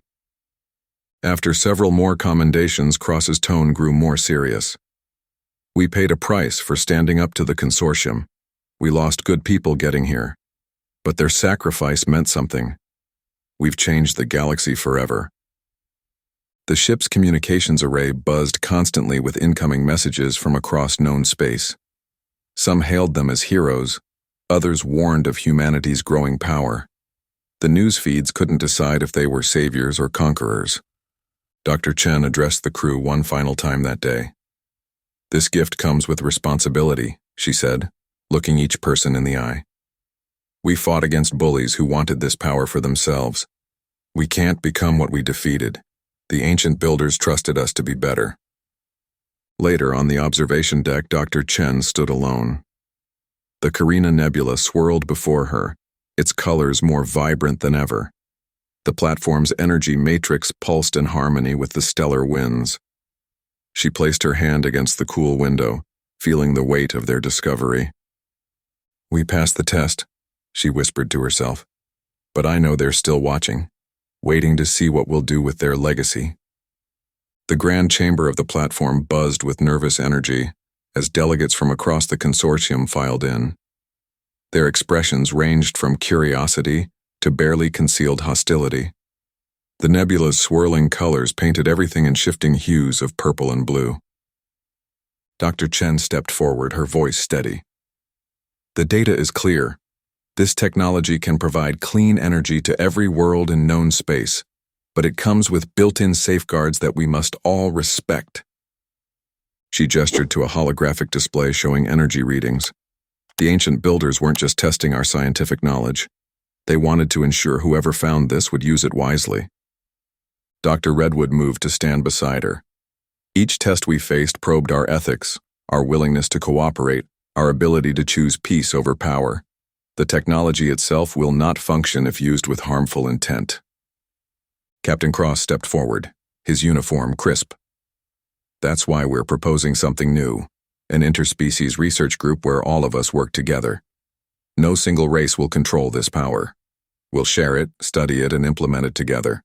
After several more commendations, Cross's tone grew more serious. "We paid a price for standing up to the consortium. We lost good people getting here. But their sacrifice meant something. We've changed the galaxy forever." The ship's communications array buzzed constantly with incoming messages from across known space. Some hailed them as heroes, others warned of humanity's growing power. The news feeds couldn't decide if they were saviors or conquerors. Dr. Chen addressed the crew one final time that day. "This gift comes with responsibility," she said, looking each person in the eye. "We fought against bullies who wanted this power for themselves. We can't become what we defeated. The ancient builders trusted us to be better. Later, on the observation deck, Dr. Chen stood alone. The Carina Nebula swirled before her, its colors more vibrant than ever. The platform's energy matrix pulsed in harmony with the stellar winds. She placed her hand against the cool window, feeling the weight of their discovery. "We passed the test," she whispered to herself. "But I know they're still watching, waiting to see what we'll do with their legacy." The grand chamber of the platform buzzed with nervous energy as delegates from across the consortium filed in. Their expressions ranged from curiosity to barely concealed hostility. The nebula's swirling colors painted everything in shifting hues of purple and blue. Dr. Chen stepped forward, her voice steady. "The data is clear. This technology can provide clean energy to every world in known space, but it comes with built-in safeguards that we must all respect." She gestured to a holographic display showing energy readings. The ancient builders weren't just testing our scientific knowledge. They wanted to ensure whoever found this would use it wisely. Dr. Redwood moved to stand beside her. Each test we faced probed our ethics, our willingness to cooperate, our ability to choose peace over power. The technology itself will not function if used with harmful intent. Captain Cross stepped forward, his uniform crisp. "That's why we're proposing something new, an interspecies research group where all of us work together. No single race will control this power. We'll share it, study it, and implement it together."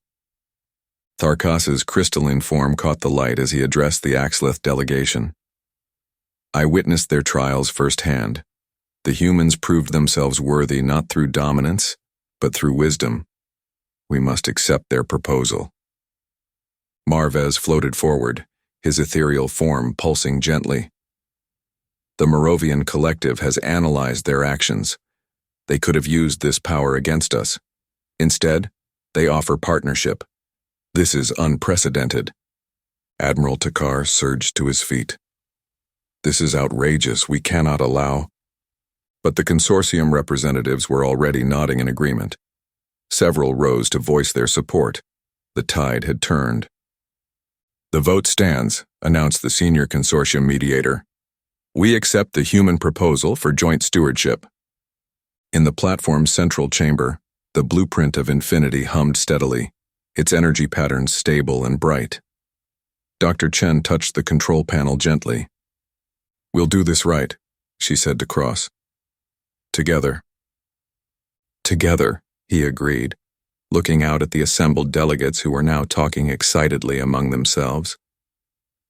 Tharkas's crystalline form caught the light as he addressed the Axleth delegation. "I witnessed their trials firsthand. The humans proved themselves worthy not through dominance, but through wisdom. We must accept their proposal." Marvez floated forward, his ethereal form pulsing gently. "The Moravian Collective has analyzed their actions. They could have used this power against us. Instead, they offer partnership. This is unprecedented." Admiral Takar surged to his feet. "This is outrageous. We cannot allow—" But the consortium representatives were already nodding in agreement. Several rose to voice their support. The tide had turned. "The vote stands," announced the senior consortium mediator. "We accept the human proposal for joint stewardship." In the platform's central chamber, the blueprint of infinity hummed steadily, its energy patterns stable and bright. Dr. Chen touched the control panel gently. "We'll do this right," she said to Cross. "Together." "Together," he agreed, looking out at the assembled delegates who were now talking excitedly among themselves.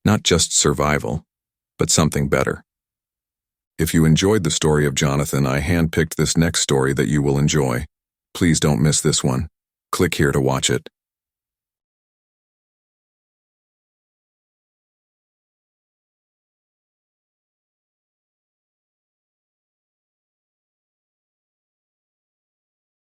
Not just survival, but something better. If you enjoyed the story of Jonathan, I handpicked this next story that you will enjoy. Please don't miss this one. Click here to watch it.